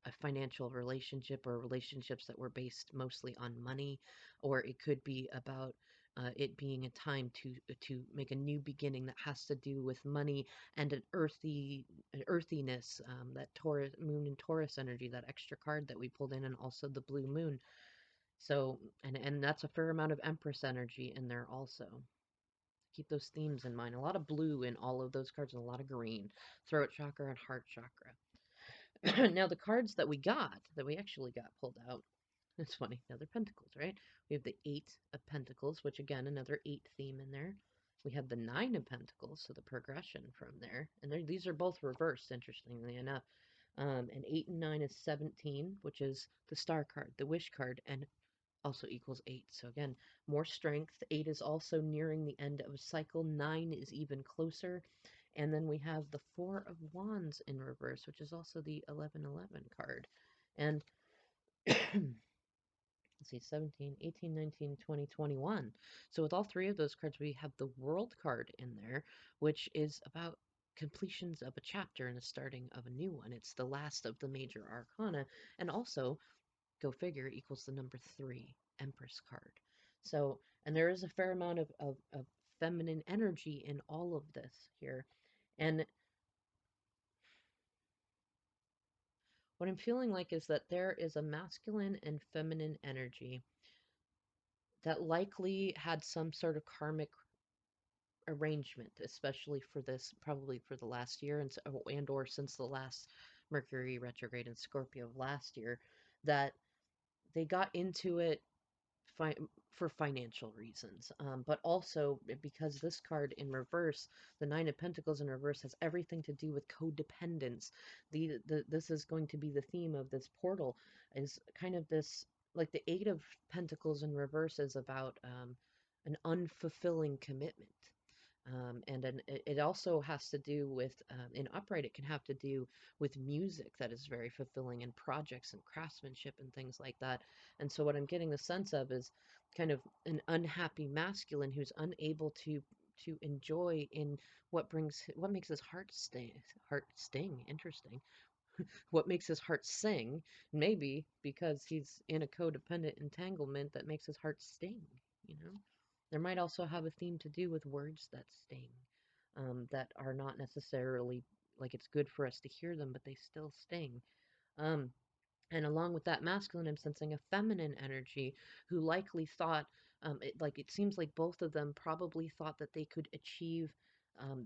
a financial relationship or relationships that were based mostly on money, or it could be about it being a time to make a new beginning that has to do with money and an earthiness, that Taurus moon and Taurus energy, that extra card that we pulled in, and also the blue moon. So and that's a fair amount of Empress energy in there also. Keep those themes in mind. A lot of blue in all of those cards and a lot of green. Throat chakra and heart chakra. Now, the cards that we actually got pulled out, it's funny. Now they're pentacles, right? We have the Eight of Pentacles, which again, another eight theme in there. We have the Nine of Pentacles, so the progression from there. And these are both reversed, interestingly enough. And 8 and 9 is 17, which is the star card, the wish card, and also equals 8. So again, more strength. 8 is also nearing the end of a cycle. 9 is even closer. And then we have the Four of Wands in reverse, which is also the 1111 card. And let's see, 17, 18, 19, 20, 21. So with all three of those cards, we have the World card in there, which is about completions of a chapter and the starting of a new one. It's the last of the major arcana. And also, go figure, equals the number 3, Empress card. So, and there is a fair amount of feminine energy in all of this here. And what I'm feeling like is that there is a masculine and feminine energy that likely had some sort of karmic arrangement, especially for this, probably for the last year and or since the last Mercury retrograde in Scorpio of last year, that they got into it fi- for financial reasons, but also because this card in reverse, the Nine of Pentacles in reverse, has everything to do with codependence. This is going to be the theme of this portal, is kind of this, like the Eight of Pentacles in reverse is about an unfulfilling commitment. It also has to do with, in upright, it can have to do with music that is very fulfilling and projects and craftsmanship and things like that. And so, what I'm getting the sense of is kind of an unhappy masculine who's unable to enjoy in what makes his heart sting. Interesting. What makes his heart sing? Maybe because he's in a codependent entanglement that makes his heart sting, you know? There might also have a theme to do with words that sting, that are not necessarily like it's good for us to hear them, but they still sting. Um, and along with that masculine, I'm sensing a feminine energy who likely thought, it seems like both of them probably thought that they could achieve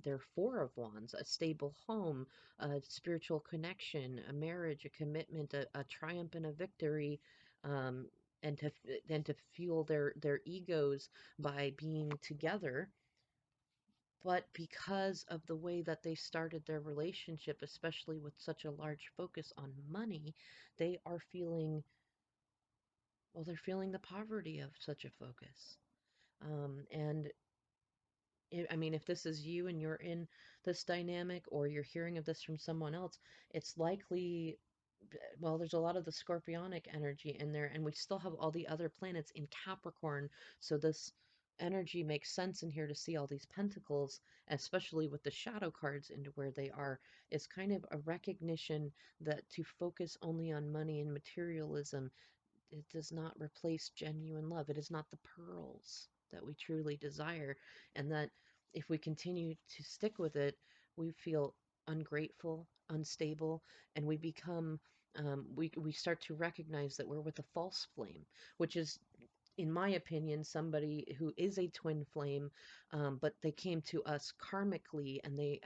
their Four of Wands, a stable home, a spiritual connection, a marriage, a commitment, a triumph and a victory, um, and to fuel their egos by being together. But because of the way that they started their relationship, especially with such a large focus on money, they are feeling, well, they're feeling the poverty of such a focus. And I mean, if this is you and you're in this dynamic or you're hearing of this from someone else, it's likely, well, there's a lot of the scorpionic energy in there, and we still have all the other planets in Capricorn. So this energy makes sense in here to see all these pentacles, especially with the shadow cards into where they are, is kind of a recognition that to focus only on money and materialism, it does not replace genuine love. It is not the pearls that we truly desire. And that if we continue to stick with it, we feel ungrateful, unstable, and we become, we start to recognize that we're with a false flame, which is, in my opinion, somebody who is a twin flame, but they came to us karmically, and they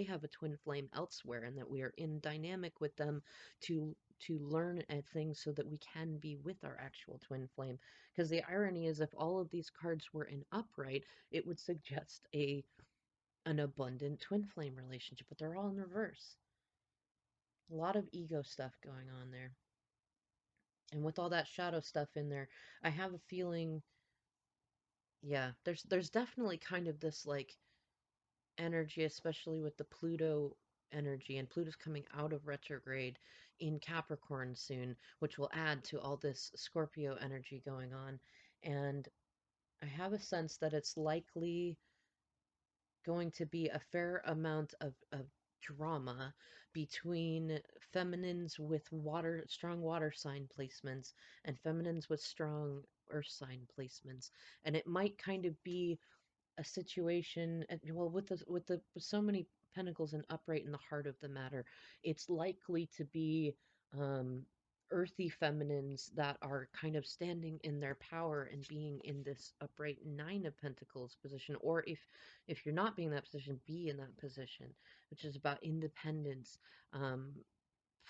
have a twin flame elsewhere, and that we are in dynamic with them to learn at things so that we can be with our actual twin flame. Because the irony is, if all of these cards were in upright, it would suggest an abundant twin flame relationship, but they're all in reverse. A lot of ego stuff going on there. And with all that shadow stuff in there, I have a feeling, yeah, there's definitely kind of this like energy, especially with the Pluto energy, and Pluto's coming out of retrograde in Capricorn soon, which will add to all this Scorpio energy going on. And I have a sense that it's likely going to be a fair amount of drama between feminines with strong water sign placements and feminines with strong earth sign placements. And it might kind of be a situation, well, with so many pentacles and upright in the heart of the matter, it's likely to be um earthy feminines that are kind of standing in their power and being in this upright Nine of Pentacles position, or if you're not being in that position, be in that position, which is about independence, um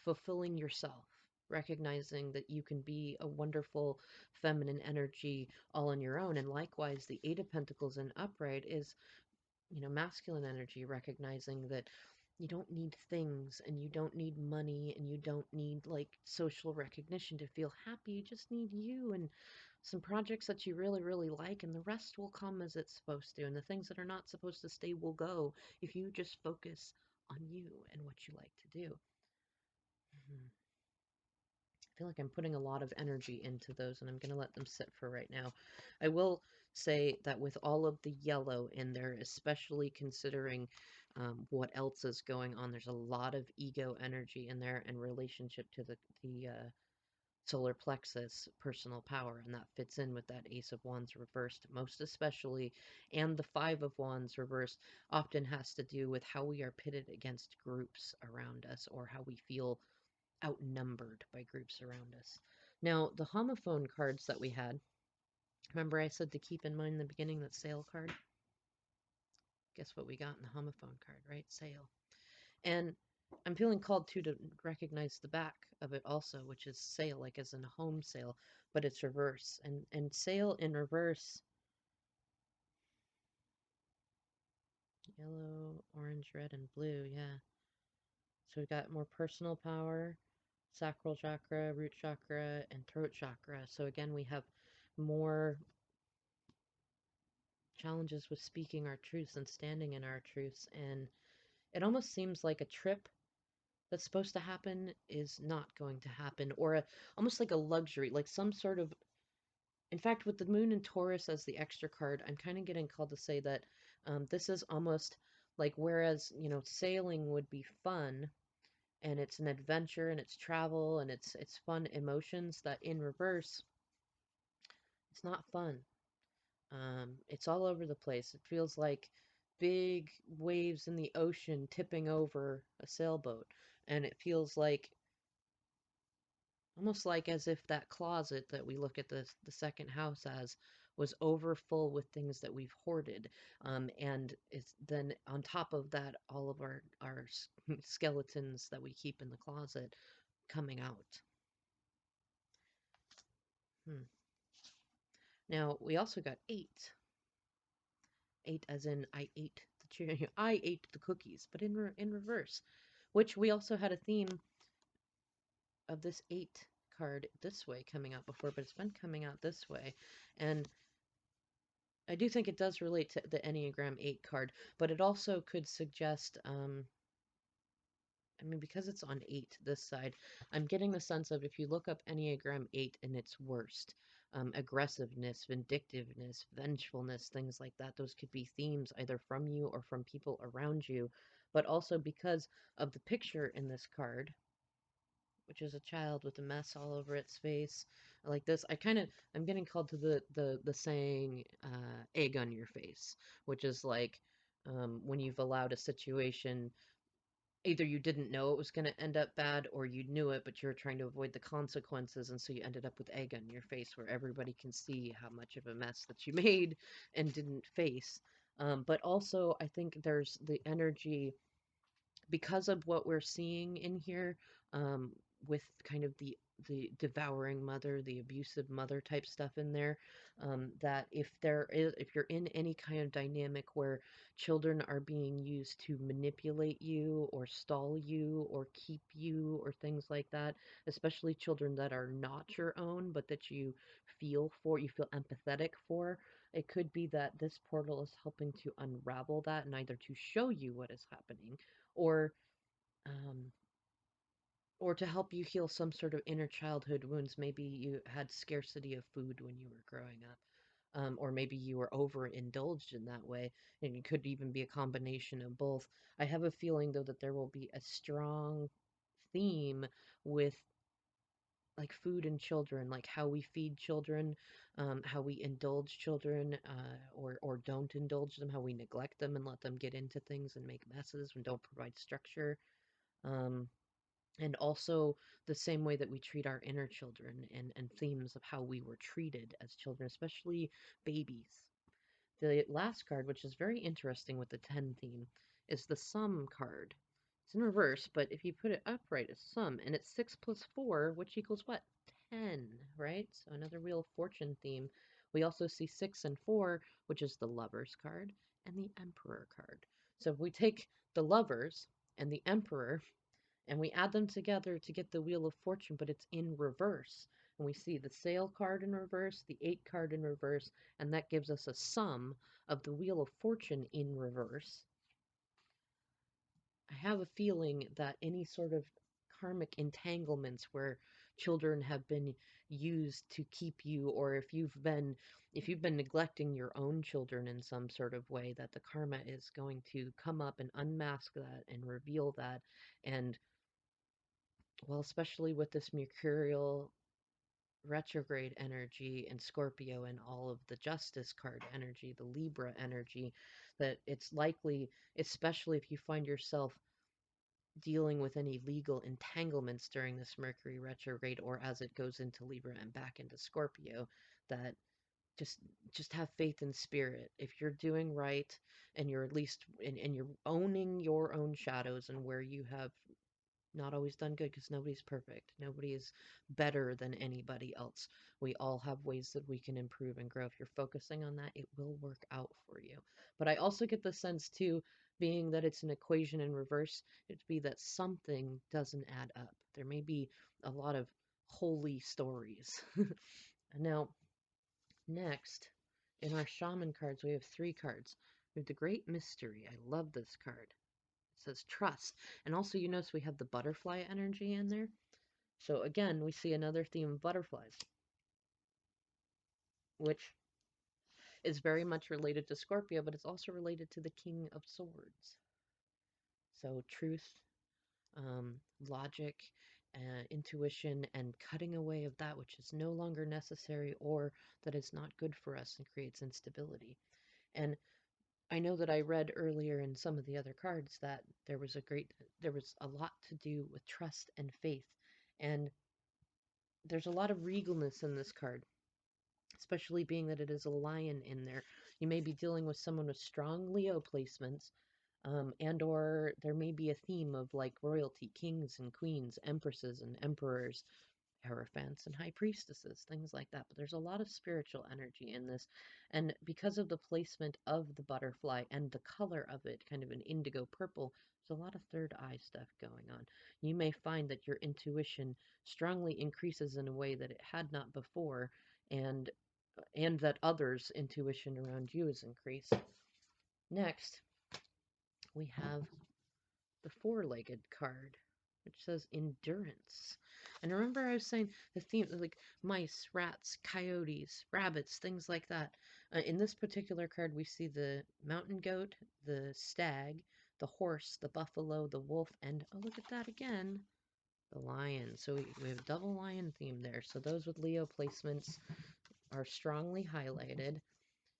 fulfilling yourself, recognizing that you can be a wonderful feminine energy all on your own. And likewise, the Eight of Pentacles in upright is, masculine energy, recognizing that you don't need things and you don't need money and you don't need like social recognition to feel happy. You just need you and some projects that you really, really like, and the rest will come as it's supposed to. And the things that are not supposed to stay will go if you just focus on you and what you like to do. Mhm. I feel like I'm putting a lot of energy into those, and I'm going to let them sit for right now. I will say that with all of the yellow in there, especially considering what else is going on, there's a lot of ego energy in there and relationship to the solar plexus, personal power, and that fits in with that Ace of Wands reversed, most especially, and the Five of Wands reversed often has to do with how we are pitted against groups around us, or how we feel outnumbered by groups around us. Now, the homophone cards that we had, Remember I said to keep in mind in the beginning that sale card? Guess what we got in the homophone card, right? Sale. And I'm feeling called to recognize the back of it also, which is sale, like as in a home sale, but it's reverse. And sale in reverse, yellow, orange, red, and blue, yeah. So we've got more personal power, sacral chakra, root chakra, and throat chakra. So again, we have more challenges with speaking our truths and standing in our truths. And it almost seems like a trip that's supposed to happen is not going to happen, or almost like a luxury, like some sort of. In fact, with the moon and Taurus as the extra card, I'm kind of getting called to say that this is almost like, whereas, sailing would be fun and it's an adventure and it's travel and it's fun emotions, that in reverse, it's not fun. It's all over the place. It feels like big waves in the ocean tipping over a sailboat, and it feels like almost like as if that closet that we look at the second house as was over full with things that we've hoarded, and it's then on top of that all of our skeletons that we keep in the closet coming out. Hmm. Now we also got eight. Eight as in I ate I ate the cookies, but in reverse, which we also had a theme of this eight card this way coming out before, but it's been coming out this way, and I do think it does relate to the Enneagram 8 card, but it also could suggest, I mean, because it's on 8 this side, I'm getting the sense of if you look up Enneagram 8 in its worst, aggressiveness, vindictiveness, vengefulness, things like that, those could be themes either from you or from people around you, but also because of the picture in this card, which is a child with a mess all over its face, like this. I'm getting called to the saying, egg on your face, which is like, when you've allowed a situation, either you didn't know it was going to end up bad or you knew it, but you were trying to avoid the consequences, and so you ended up with egg on your face where everybody can see how much of a mess that you made and didn't face. But also, I think there's the energy because of what we're seeing in here, um, with kind of the devouring mother, the abusive mother type stuff in there, that if you're in any kind of dynamic where children are being used to manipulate you or stall you or keep you or things like that, especially children that are not your own, but that you feel empathetic for, it could be that this portal is helping to unravel that and either to show you what is happening or um, or to help you heal some sort of inner childhood wounds. Maybe you had scarcity of food when you were growing up, or maybe you were overindulged in that way, and it could even be a combination of both. I have a feeling, though, that there will be a strong theme with like food and children, like how we feed children, how we indulge children, or don't indulge them, how we neglect them and let them get into things and make messes and don't provide structure. Um, and also the same way that we treat our inner children, and themes of how we were treated as children, especially babies. The last card, which is very interesting with the 10 theme, is the sum card. It's in reverse, but if you put it upright, it's sum, and it's 6 plus 4, which equals what? 10, right? So another Wheel of Fortune theme. We also see 6 and 4, which is the Lovers card, and the Emperor card. So if we take the Lovers and the Emperor and we add them together to get the Wheel of Fortune, but it's in reverse. And we see the Sail card in reverse, the 8 card in reverse, and that gives us a sum of the Wheel of Fortune in reverse. I have a feeling that any sort of karmic entanglements where children have been used to keep you, or if you've been neglecting your own children in some sort of way, that the karma is going to come up and unmask that and reveal that. And well, especially with this Mercurial retrograde energy and Scorpio and all of the Justice card energy, the Libra energy, that it's likely, especially if you find yourself dealing with any legal entanglements during this Mercury retrograde or as it goes into Libra and back into Scorpio, that just just have faith in spirit. If you're doing right and you're at least and you're owning your own shadows and where you have not always done good, because nobody's perfect. Nobody is better than anybody else. We all have ways that we can improve and grow. If you're focusing on that, it will work out for you. But I also get the sense too, being that it's an equation in reverse, it'd be that something doesn't add up. There may be a lot of holy stories. Now, next, in our shaman cards, we have three cards. We have the Great Mystery. I love this card. It says trust. And also, you notice we have the butterfly energy in there. So again, we see another theme of butterflies, which is very much related to Scorpio, but it's also related to the King of Swords. So truth, um, logic, intuition, and cutting away of that which is no longer necessary or that is not good for us and creates instability. And I know that I read earlier in some of the other cards that there was a lot to do with trust and faith. And there's a lot of regalness in this card, especially being that it is a lion in there. You may be dealing with someone with strong Leo placements, and or there may be a theme of like royalty, kings and queens, empresses and emperors, hierophants and high priestesses, things like that. But there's a lot of spiritual energy in this. And because of the placement of the butterfly and the color of it, kind of an indigo purple, there's a lot of third eye stuff going on. You may find that your intuition strongly increases in a way that it had not before, and that others' intuition around you is increased. Next, we have the four-legged card, which says endurance. And remember I was saying the theme, like mice, rats, coyotes, rabbits, things like that. In this particular card, we see the mountain goat, the stag, the horse, the buffalo, the wolf, and oh, look at that again, the lion. So we have double lion theme there. So those with Leo placements are strongly highlighted.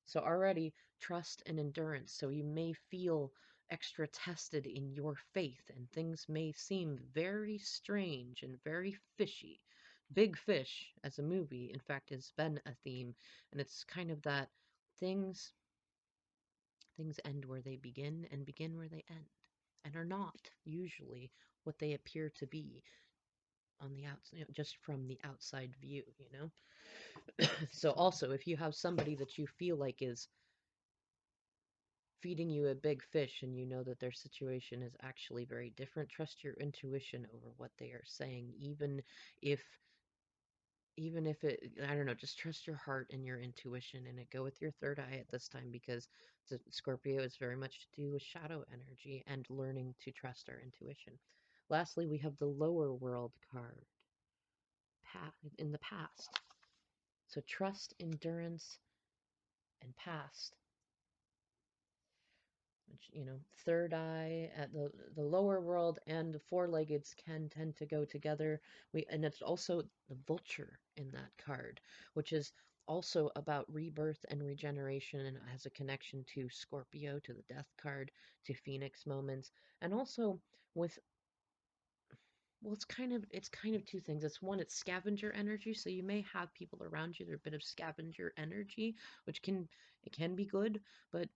So already trust and endurance. So you may feel extra tested in your faith, and things may seem very strange and very fishy. Big Fish, as a movie, in fact, has been a theme, and it's kind of that things things end where they begin and begin where they end, and are not usually what they appear to be on the outside, just from the outside view, you know. So also, if you have somebody that you feel like is feeding you a big fish and you know that their situation is actually very different, trust your intuition over what they are saying, if even if it, I don't know, just trust your heart and your intuition, and it go with your third eye at this time, because Scorpio is very much to do with shadow energy and learning to trust our intuition. Lastly, we have the lower world card, in the past. So trust, endurance, and past, which, third eye at the lower world and the four-leggeds can tend to go together. And it's also the vulture in that card, which is also about rebirth and regeneration, and it has a connection to Scorpio, to the death card, to Phoenix moments, and also with, well, it's kind of two things. It's one, it's scavenger energy, so you may have people around you that are a bit of scavenger energy, which it can be good, but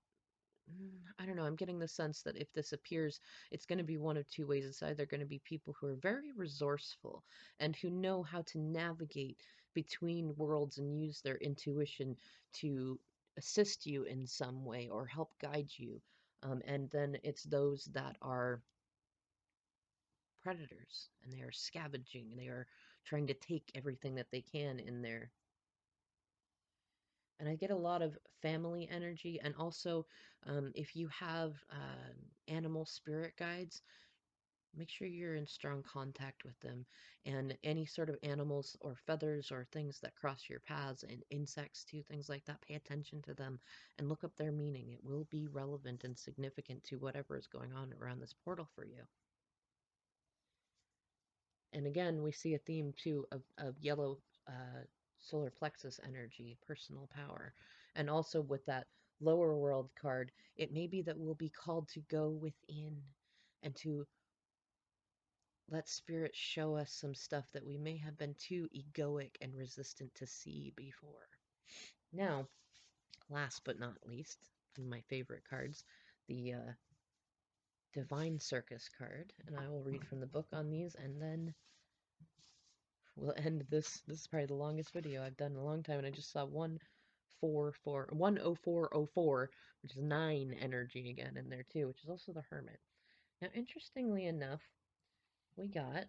I don't know. I'm getting the sense that if this appears, it's going to be one of two ways. It's either going to be people who are very resourceful and who know how to navigate between worlds and use their intuition to assist you in some way or help guide you. And then it's those that are predators and they are scavenging. They are trying to take everything that they can in there. And I get a lot of family energy, and also if you have animal spirit guides, make sure you're in strong contact with them. And any sort of animals or feathers or things that cross your paths, and insects too, things like that, pay attention to them and look up their meaning. It will be relevant and significant to whatever is going on around this portal for you. And again, we see a theme too of yellow solar plexus energy, personal power. And also with that lower world card, it may be that we'll be called to go within and to let spirit show us some stuff that we may have been too egoic and resistant to see before. Now, last but not least, my favorite cards, the Divine Circus card, and I will read from the book on these, and then we'll end this. This is probably the longest video I've done in a long time, and I just saw 10404, which is 9 energy again in there too, which is also the Hermit. Now, interestingly enough, we got,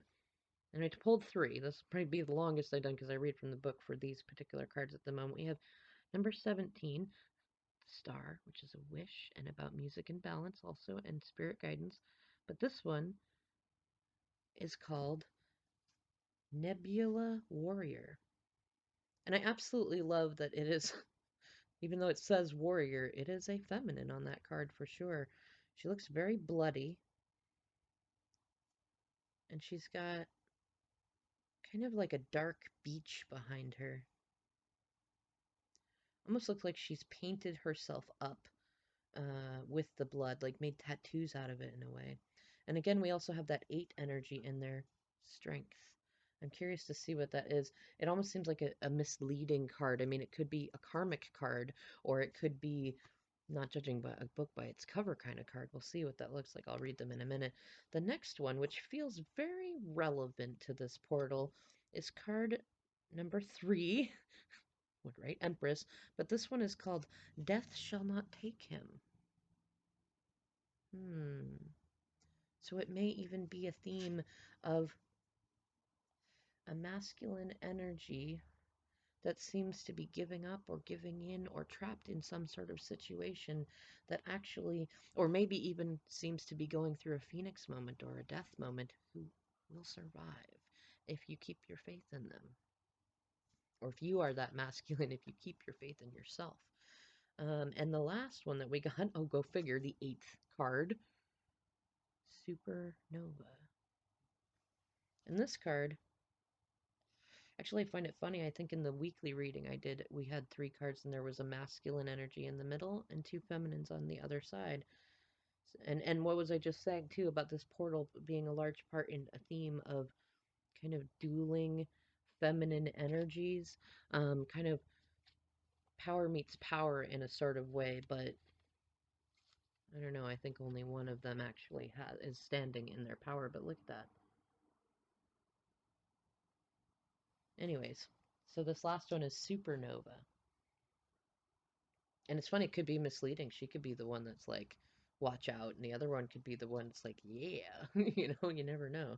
and I pulled 3. This will probably be the longest I've done because I read from the book for these particular cards at the moment. We have number 17, Star, which is a wish and about music and balance also, and spirit guidance. But this one is called Nebula Warrior. And I absolutely love that it is, even though it says warrior, it is a feminine on that card for sure. She looks very bloody, and she's got kind of like a dark beach behind her. Almost looks like she's painted herself up with the blood, like made tattoos out of it in a way. And again, we also have that 8 energy in there, strength. I'm curious to see what that is. It almost seems like a misleading card. I mean, it could be a karmic card, or it could be, not judging by a book by its cover kind of card. We'll see what that looks like. I'll read them in a minute. The next one, which feels very relevant to this portal, is card number 3. Would write Empress, but this one is called Death Shall Not Take Him. So it may even be a theme of a masculine energy that seems to be giving up or giving in or trapped in some sort of situation that actually, or maybe even seems to be going through a phoenix moment or a death moment, who will survive if you keep your faith in them. Or if you are that masculine, if you keep your faith in yourself. And the last one that we got, oh, go figure, the 8th card, Supernova. And this card, actually, I find it funny. I think in the weekly reading I did, we had 3 cards, and there was a masculine energy in the middle and 2 feminines on the other side. And what was I just saying, too, about this portal being a large part in a theme of kind of dueling feminine energies, kind of power meets power in a sort of way, but I don't know, I think only one of them actually is standing in their power, but look at that. Anyways, so this last one is Supernova. And it's funny, it could be misleading. She could be the one that's like, watch out, and the other one could be the one that's like, yeah, you never know.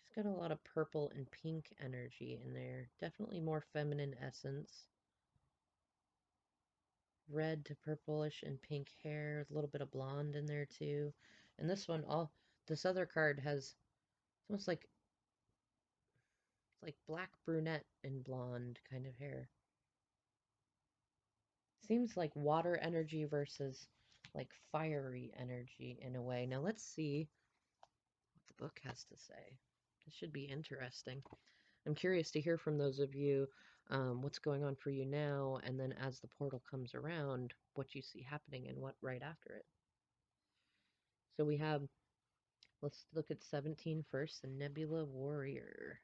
She's got a lot of purple and pink energy in there. Definitely more feminine essence. Red to purplish and pink hair, with a little bit of blonde in there too. And this other card has, it's almost like, it's like black brunette and blonde kind of hair. Seems like water energy versus like fiery energy in a way. Now let's see what the book has to say. This should be interesting. I'm curious to hear from those of you what's going on for you now, and then as the portal comes around, what you see happening and what right after it. So we have, let's look at 17 first, the Nebula Warrior.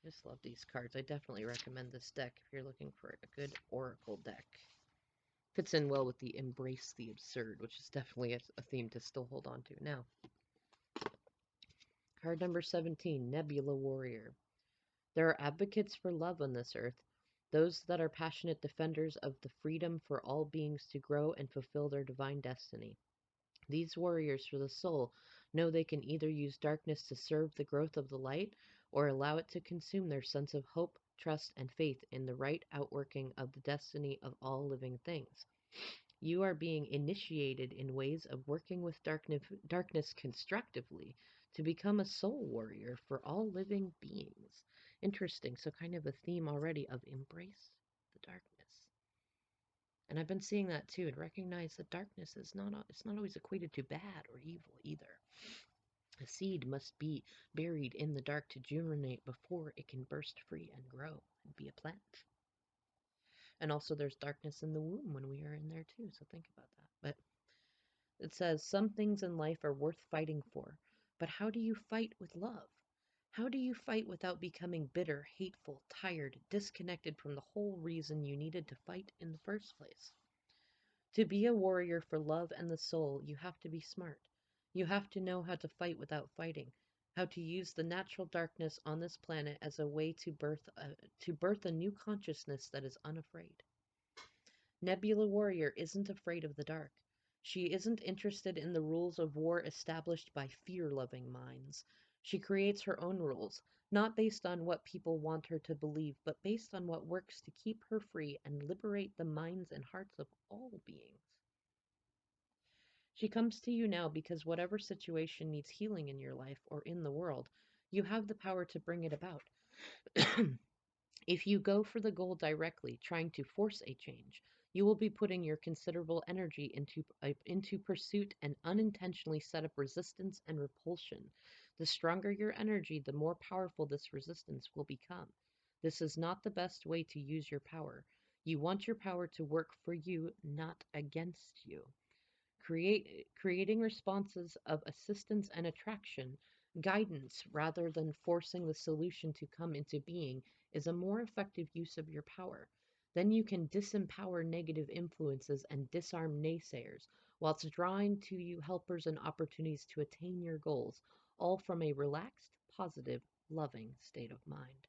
Just love these cards. I definitely recommend this deck if you're looking for a good oracle deck. Fits in well with the embrace the absurd, which is definitely a theme to still hold on to. Now, card number 17, Nebula Warrior. There are advocates for love on this earth, those that are passionate defenders of the freedom for all beings to grow and fulfill their divine destiny. These warriors for the soul know they can either use darkness to serve the growth of the light or allow it to consume their sense of hope, trust, and faith in the right outworking of the destiny of all living things. You are being initiated in ways of working with darkness constructively to become a soul warrior for all living beings. Interesting. So kind of a theme already of embrace the darkness. And I've been seeing that too, and recognize that darkness is it's not always equated to bad or evil either. A seed must be buried in the dark to germinate before it can burst free and grow and be a plant. And also there's darkness in the womb when we are in there too, so think about that. But It says, some things in life are worth fighting for, but how do you fight with love? How do you fight without becoming bitter, hateful, tired, disconnected from the whole reason you needed to fight in the first place? To be a warrior for love and the soul, you have to be smart. You have to know how to fight without fighting, how to use the natural darkness on this planet as a way to birth a new consciousness that is unafraid. Nebula Warrior isn't afraid of the dark. She isn't interested in the rules of war established by fear-loving minds. She creates her own rules, not based on what people want her to believe, but based on what works to keep her free and liberate the minds and hearts of all beings. She comes to you now because whatever situation needs healing in your life or in the world, you have the power to bring it about. If you go for the goal directly, trying to force a change, you will be putting your considerable energy into pursuit and unintentionally set up resistance and repulsion. The stronger your energy, the more powerful this resistance will become. This is not the best way to use your power. You want your power to work for you, not against you. Creating responses of assistance and attraction, guidance rather than forcing the solution to come into being, is a more effective use of your power. Then you can disempower negative influences and disarm naysayers, whilst drawing to you helpers and opportunities to attain your goals, all from a relaxed, positive, loving state of mind.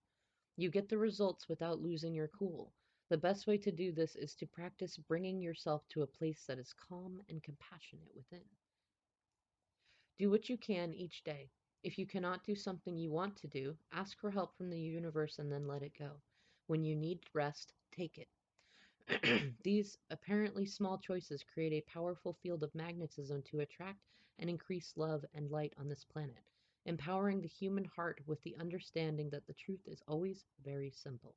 You get the results without losing your cool. The best way to do this is to practice bringing yourself to a place that is calm and compassionate within. Do what you can each day. If you cannot do something you want to do, ask for help from the universe and then let it go. When you need rest, take it. These apparently small choices create a powerful field of magnetism to attract and increase love and light on this planet, empowering the human heart with the understanding that the truth is always very simple.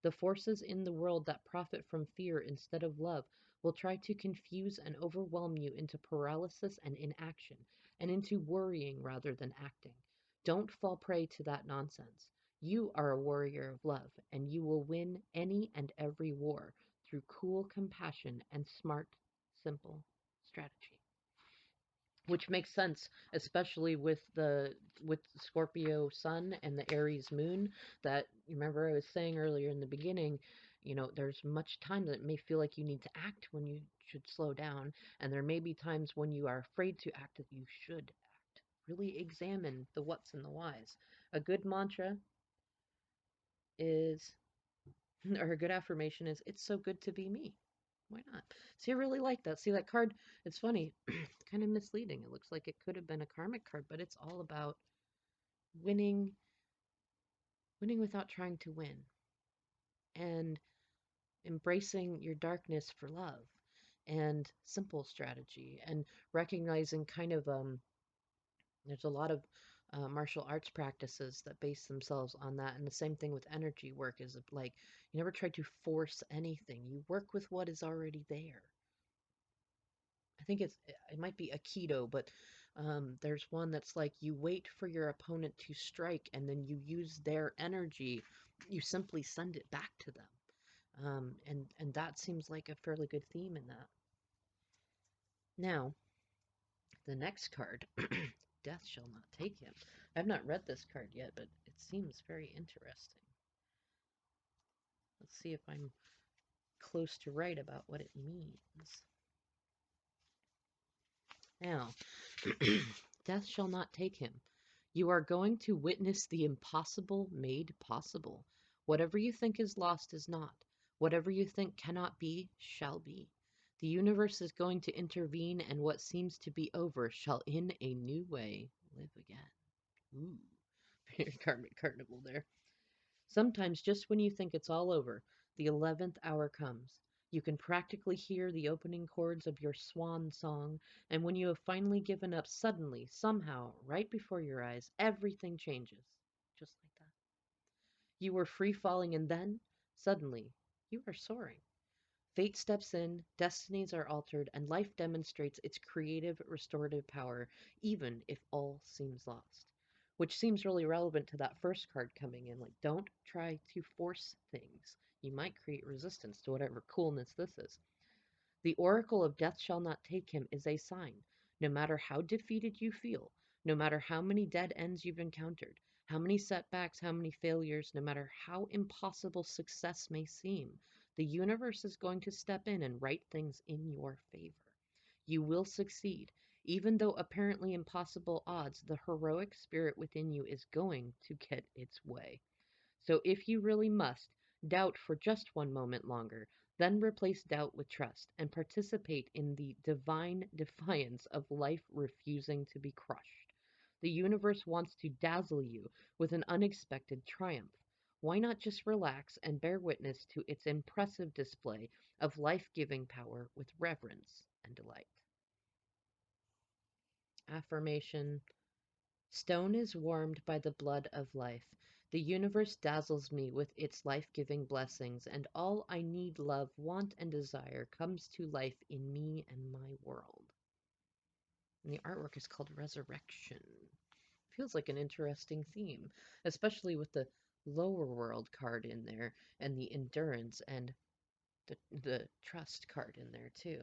The forces in the world that profit from fear instead of love will try to confuse and overwhelm you into paralysis and inaction, and into worrying rather than acting. Don't fall prey to that nonsense. You are a warrior of love, and you will win any and every war through cool compassion and smart, simple strategy. Which makes sense, especially with Scorpio Sun and the Aries Moon. That, you remember I was saying earlier in the beginning, there's much time that it may feel like you need to act when you should slow down, and there may be times when you are afraid to act that you should act. Really examine the what's and the whys. A good mantra is, or a good affirmation is, it's so good to be me. Why not? See, I really like that. See, that card, it's funny, kind of misleading. It looks like it could have been a karmic card, but it's all about winning, winning without trying to win, and embracing your darkness for love, and simple strategy, and recognizing kind of, there's a lot of martial arts practices that base themselves on that. And the same thing with energy work is like, you never try to force anything. You work with what is already there. I think it might be Aikido, but there's one that's like you wait for your opponent to strike, and then you use their energy. You simply send it back to them, and that seems like a fairly good theme in that. Now, the next card, Death Shall Not Take Him. I've not read this card yet, but it seems very interesting. Let's see if I'm close to right about what it means. Now, Death shall not take him. You are going to witness the impossible made possible. Whatever you think is lost is not. Whatever you think cannot be, shall be. The universe is going to intervene, and what seems to be over shall in a new way live again. Ooh, very Karmic Carnival there. Sometimes, just when you think it's all over, the 11th hour comes. You can practically hear the opening chords of your swan song, and when you have finally given up, suddenly, somehow, right before your eyes, everything changes. Just like that. You were free falling, and then, suddenly, you are soaring. Fate steps in, destinies are altered, and life demonstrates its creative, restorative power, even if all seems lost. Which seems really relevant to that first card coming in. Like, don't try to force things. You might create resistance to whatever coolness this is. The oracle of death shall not take him is a sign. No matter how defeated you feel, no matter how many dead ends you've encountered, how many setbacks, how many failures, no matter how impossible success may seem, the universe is going to step in and write things in your favor. You will succeed. Even though apparently impossible odds, the heroic spirit within you is going to get its way. So if you really must, doubt for just one moment longer, then replace doubt with trust and participate in the divine defiance of life refusing to be crushed. The universe wants to dazzle you with an unexpected triumph. Why not just relax and bear witness to its impressive display of life giving power with reverence and delight? Affirmation: stone is warmed by the blood of life. The universe dazzles me with its life giving blessings, and all I need, love, want, and desire comes to life in me and my world. And the artwork is called Resurrection. Feels like an interesting theme, especially with the lower world card in there and the endurance and the trust card in there too.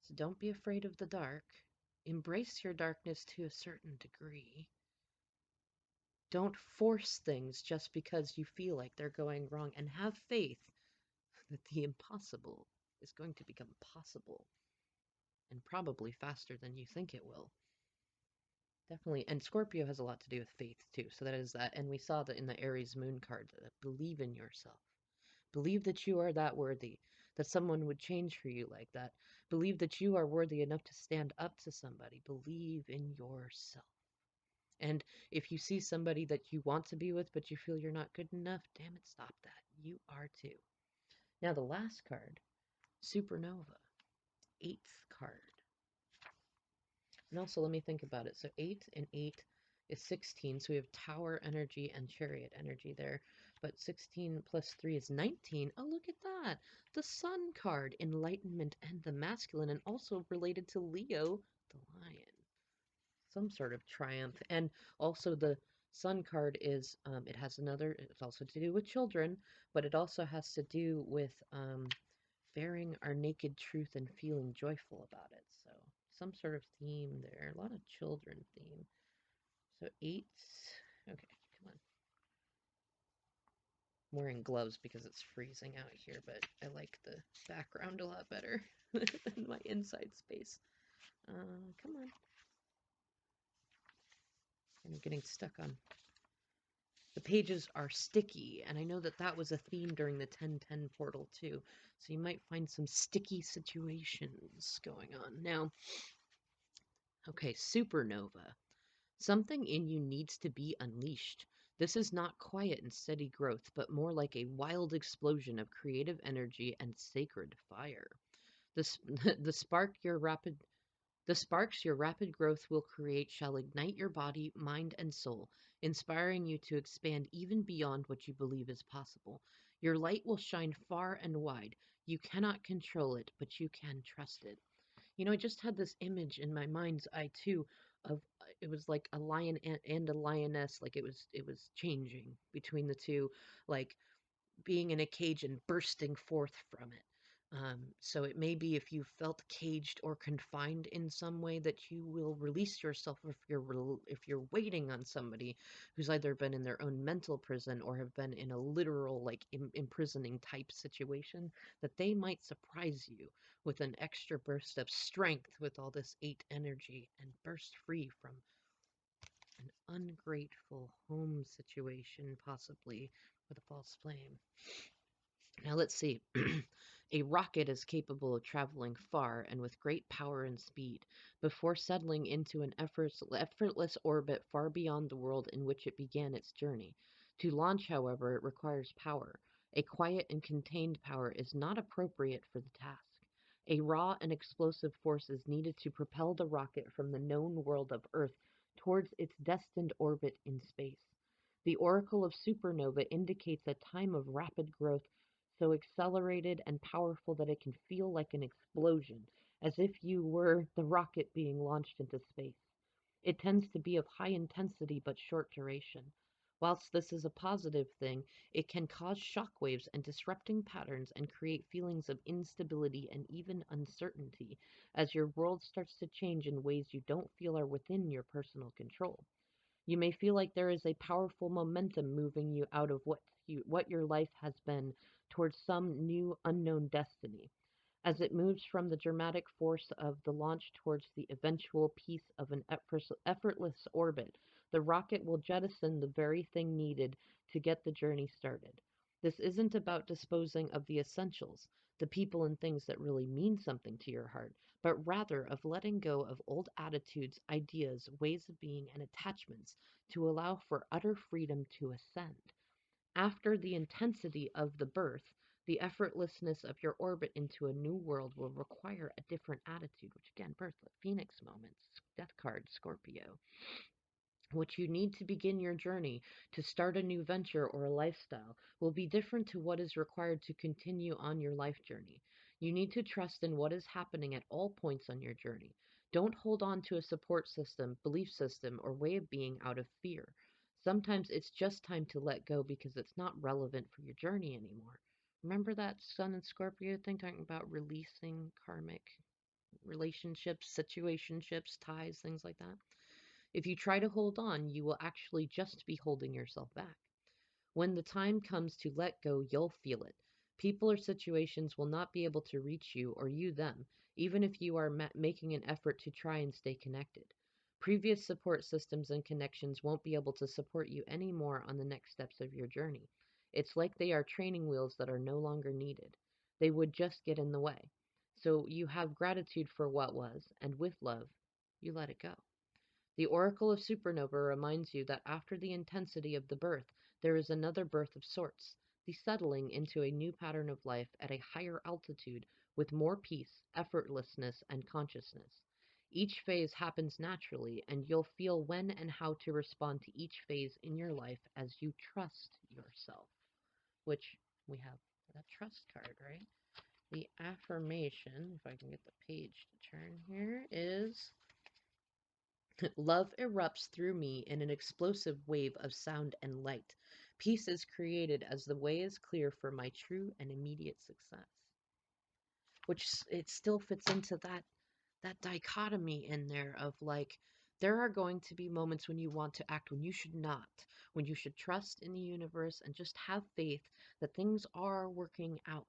So don't be afraid of the dark. Embrace your darkness to a certain degree. Don't force things just because you feel like they're going wrong, and have faith that the impossible is going to become possible, and probably faster than you think it will. Definitely. And Scorpio has a lot to do with faith too. So that is that. And we saw that in the Aries moon card, that believe in yourself. Believe that you are that worthy, that someone would change for you like that. Believe that you are worthy enough to stand up to somebody. Believe in yourself. And if you see somebody that you want to be with, but you feel you're not good enough, damn it, stop that. You are too. Now, the last card, Supernova, eighth card. And also, let me think about it. So, 8 and 8 is 16. So, we have Tower energy and Chariot energy there. But 16 plus 3 is 19. Oh, look at that. The Sun card, Enlightenment and the Masculine, and also related to Leo, the Lion. Some sort of triumph. And also the Sun card is, it has another, it's also to do with children, but it also has to do with bearing our naked truth and feeling joyful about it. So some sort of theme there, a lot of children theme. So 8, okay, come on. I'm wearing gloves because it's freezing out here, but I like the background a lot better than my inside space. Come on. I'm getting stuck on. The pages are sticky, and I know that that was a theme during the 1010 portal too. So you might find some sticky situations going on. Now, okay, supernova. Something in you needs to be unleashed. This is not quiet and steady growth, but more like a wild explosion of creative energy and sacred fire. The, the spark your rapid The sparks your rapid growth will create shall ignite your body, mind, and soul, inspiring you to expand even beyond what you believe is possible. Your light will shine far and wide. You cannot control it, but you can trust it. I just had this image in my mind's eye too of it was like a lion and a lioness, like it was changing between the two, like being in a cage and bursting forth from it. So it may be if you felt caged or confined in some way that you will release yourself if you're waiting on somebody who's either been in their own mental prison or have been in a literal like imprisoning type situation, that they might surprise you with an extra burst of strength with all this 8 energy and burst free from an ungrateful home situation, possibly with a false flame. Now let's see. A rocket is capable of traveling far and with great power and speed before settling into an effortless orbit far beyond the world in which it began its journey. To launch, however, it requires power. A quiet and contained power is not appropriate for the task. A raw and explosive force is needed to propel the rocket from the known world of Earth towards its destined orbit in space. The oracle of supernova indicates a time of rapid growth so accelerated and powerful that it can feel like an explosion, as if you were the rocket being launched into space. It tends to be of high intensity but short duration. Whilst this is a positive thing, it can cause shockwaves and disrupting patterns and create feelings of instability and even uncertainty as your world starts to change in ways you don't feel are within your personal control. You may feel like there is a powerful momentum moving you out of what your life has been towards some new unknown destiny. As it moves from the dramatic force of the launch towards the eventual peace of an effortless orbit, the rocket will jettison the very thing needed to get the journey started. This isn't about disposing of the essentials, the people and things that really mean something to your heart, but rather of letting go of old attitudes, ideas, ways of being, and attachments to allow for utter freedom to ascend. After the intensity of the birth, the effortlessness of your orbit into a new world will require a different attitude, which again, birth, Phoenix moments, death card, Scorpio, which you need to begin your journey to start a new venture or a lifestyle will be different to what is required to continue on your life journey. You need to trust in what is happening at all points on your journey. Don't hold on to a support system, belief system, or way of being out of fear. Sometimes it's just time to let go because it's not relevant for your journey anymore. Remember that Sun and Scorpio thing talking about releasing karmic relationships, situationships, ties, things like that? If you try to hold on, you will actually just be holding yourself back. When the time comes to let go, you'll feel it. People or situations will not be able to reach you or you them, even if you are making an effort to try and stay connected. Previous support systems and connections won't be able to support you anymore on the next steps of your journey. It's like they are training wheels that are no longer needed. They would just get in the way. So you have gratitude for what was, and with love, you let it go. The oracle of supernova reminds you that after the intensity of the birth, there is another birth of sorts, the settling into a new pattern of life at a higher altitude with more peace, effortlessness, and consciousness. Each phase happens naturally, and you'll feel when and how to respond to each phase in your life as you trust yourself, which we have that trust card, right? The affirmation, if I can get the page to turn here, is love erupts through me in an explosive wave of sound and light. Peace is created as the way is clear for my true and immediate success. Which it still fits into that dichotomy in there of like there are going to be moments when you want to act when you should not, when you should trust in the universe and just have faith that things are working out,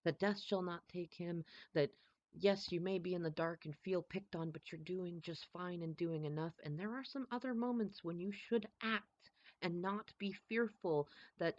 that death shall not take him, that yes, you may be in the dark and feel picked on, but you're doing just fine and doing enough. And there are some other moments when you should act and not be fearful that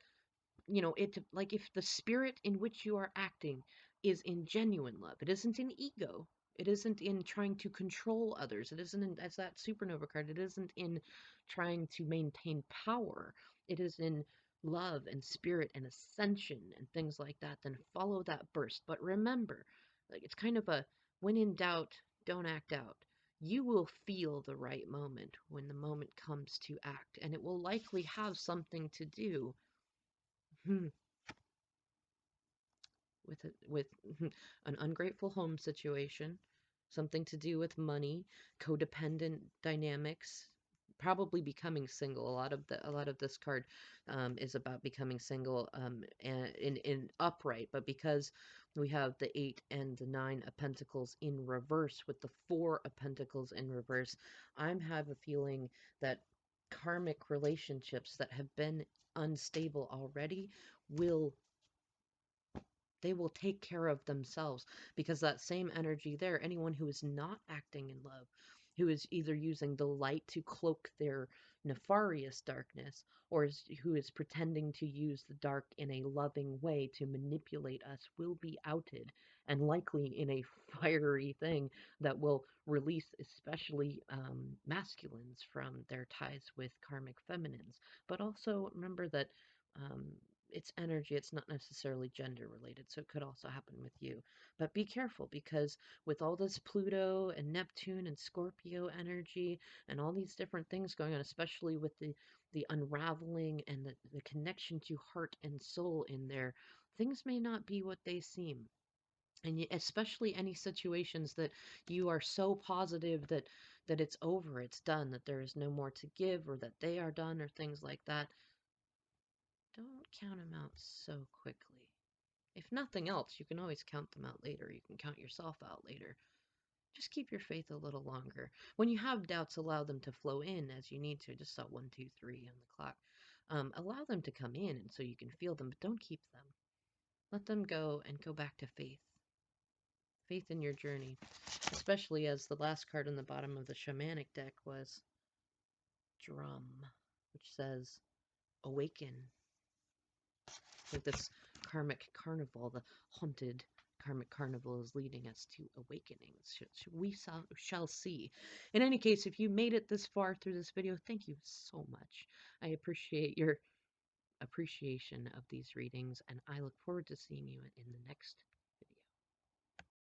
it like if the spirit in which you are acting is in genuine love, it isn't in ego, it isn't in trying to control others, it isn't in, as that supernova card, it isn't in trying to maintain power, it is in love and spirit and ascension and things like that, then follow that burst. But remember, like it's kind of a when in doubt, don't act out. You will feel the right moment when the moment comes to act, and it will likely have something to do with an ungrateful home situation, something to do with money, codependent dynamics, probably becoming single. A lot of this card is about becoming single and in upright, but because we have the 8 and the 9 of Pentacles in reverse with the 4 of Pentacles in reverse, I'm have a feeling that karmic relationships that have been unstable already will they will take care of themselves, because that same energy there, anyone who is not acting in love, who is either using the light to cloak their nefarious darkness, or who is pretending to use the dark in a loving way to manipulate us, will be outed, and likely in a fiery thing that will release especially masculines from their ties with karmic feminines. But also remember that um, it's energy, it's not necessarily gender related, so it could also happen with you. But be careful, because with all this Pluto and Neptune and Scorpio energy and all these different things going on, especially with the unraveling and the connection to heart and soul in there, things may not be what they seem. And especially any situations that you are so positive that it's over, it's done, that there is no more to give, or that they are done, or things like that. don't count them out so quickly. If nothing else, you can always count them out later. You can count yourself out later. Just keep your faith a little longer. When you have doubts, allow them to flow in as you need to. Just saw 1, 2, 3 on the clock. Allow them to come in and so you can feel them, but don't keep them. Let them go and go back to faith. Faith in your journey, especially as the last card on the bottom of the shamanic deck was Drum, which says awaken. Like this karmic carnival, the haunted karmic carnival is leading us to awakenings. We shall see. In any case, if you made it this far through this video, thank you so much. I appreciate your appreciation of these readings, and I look forward to seeing you in the next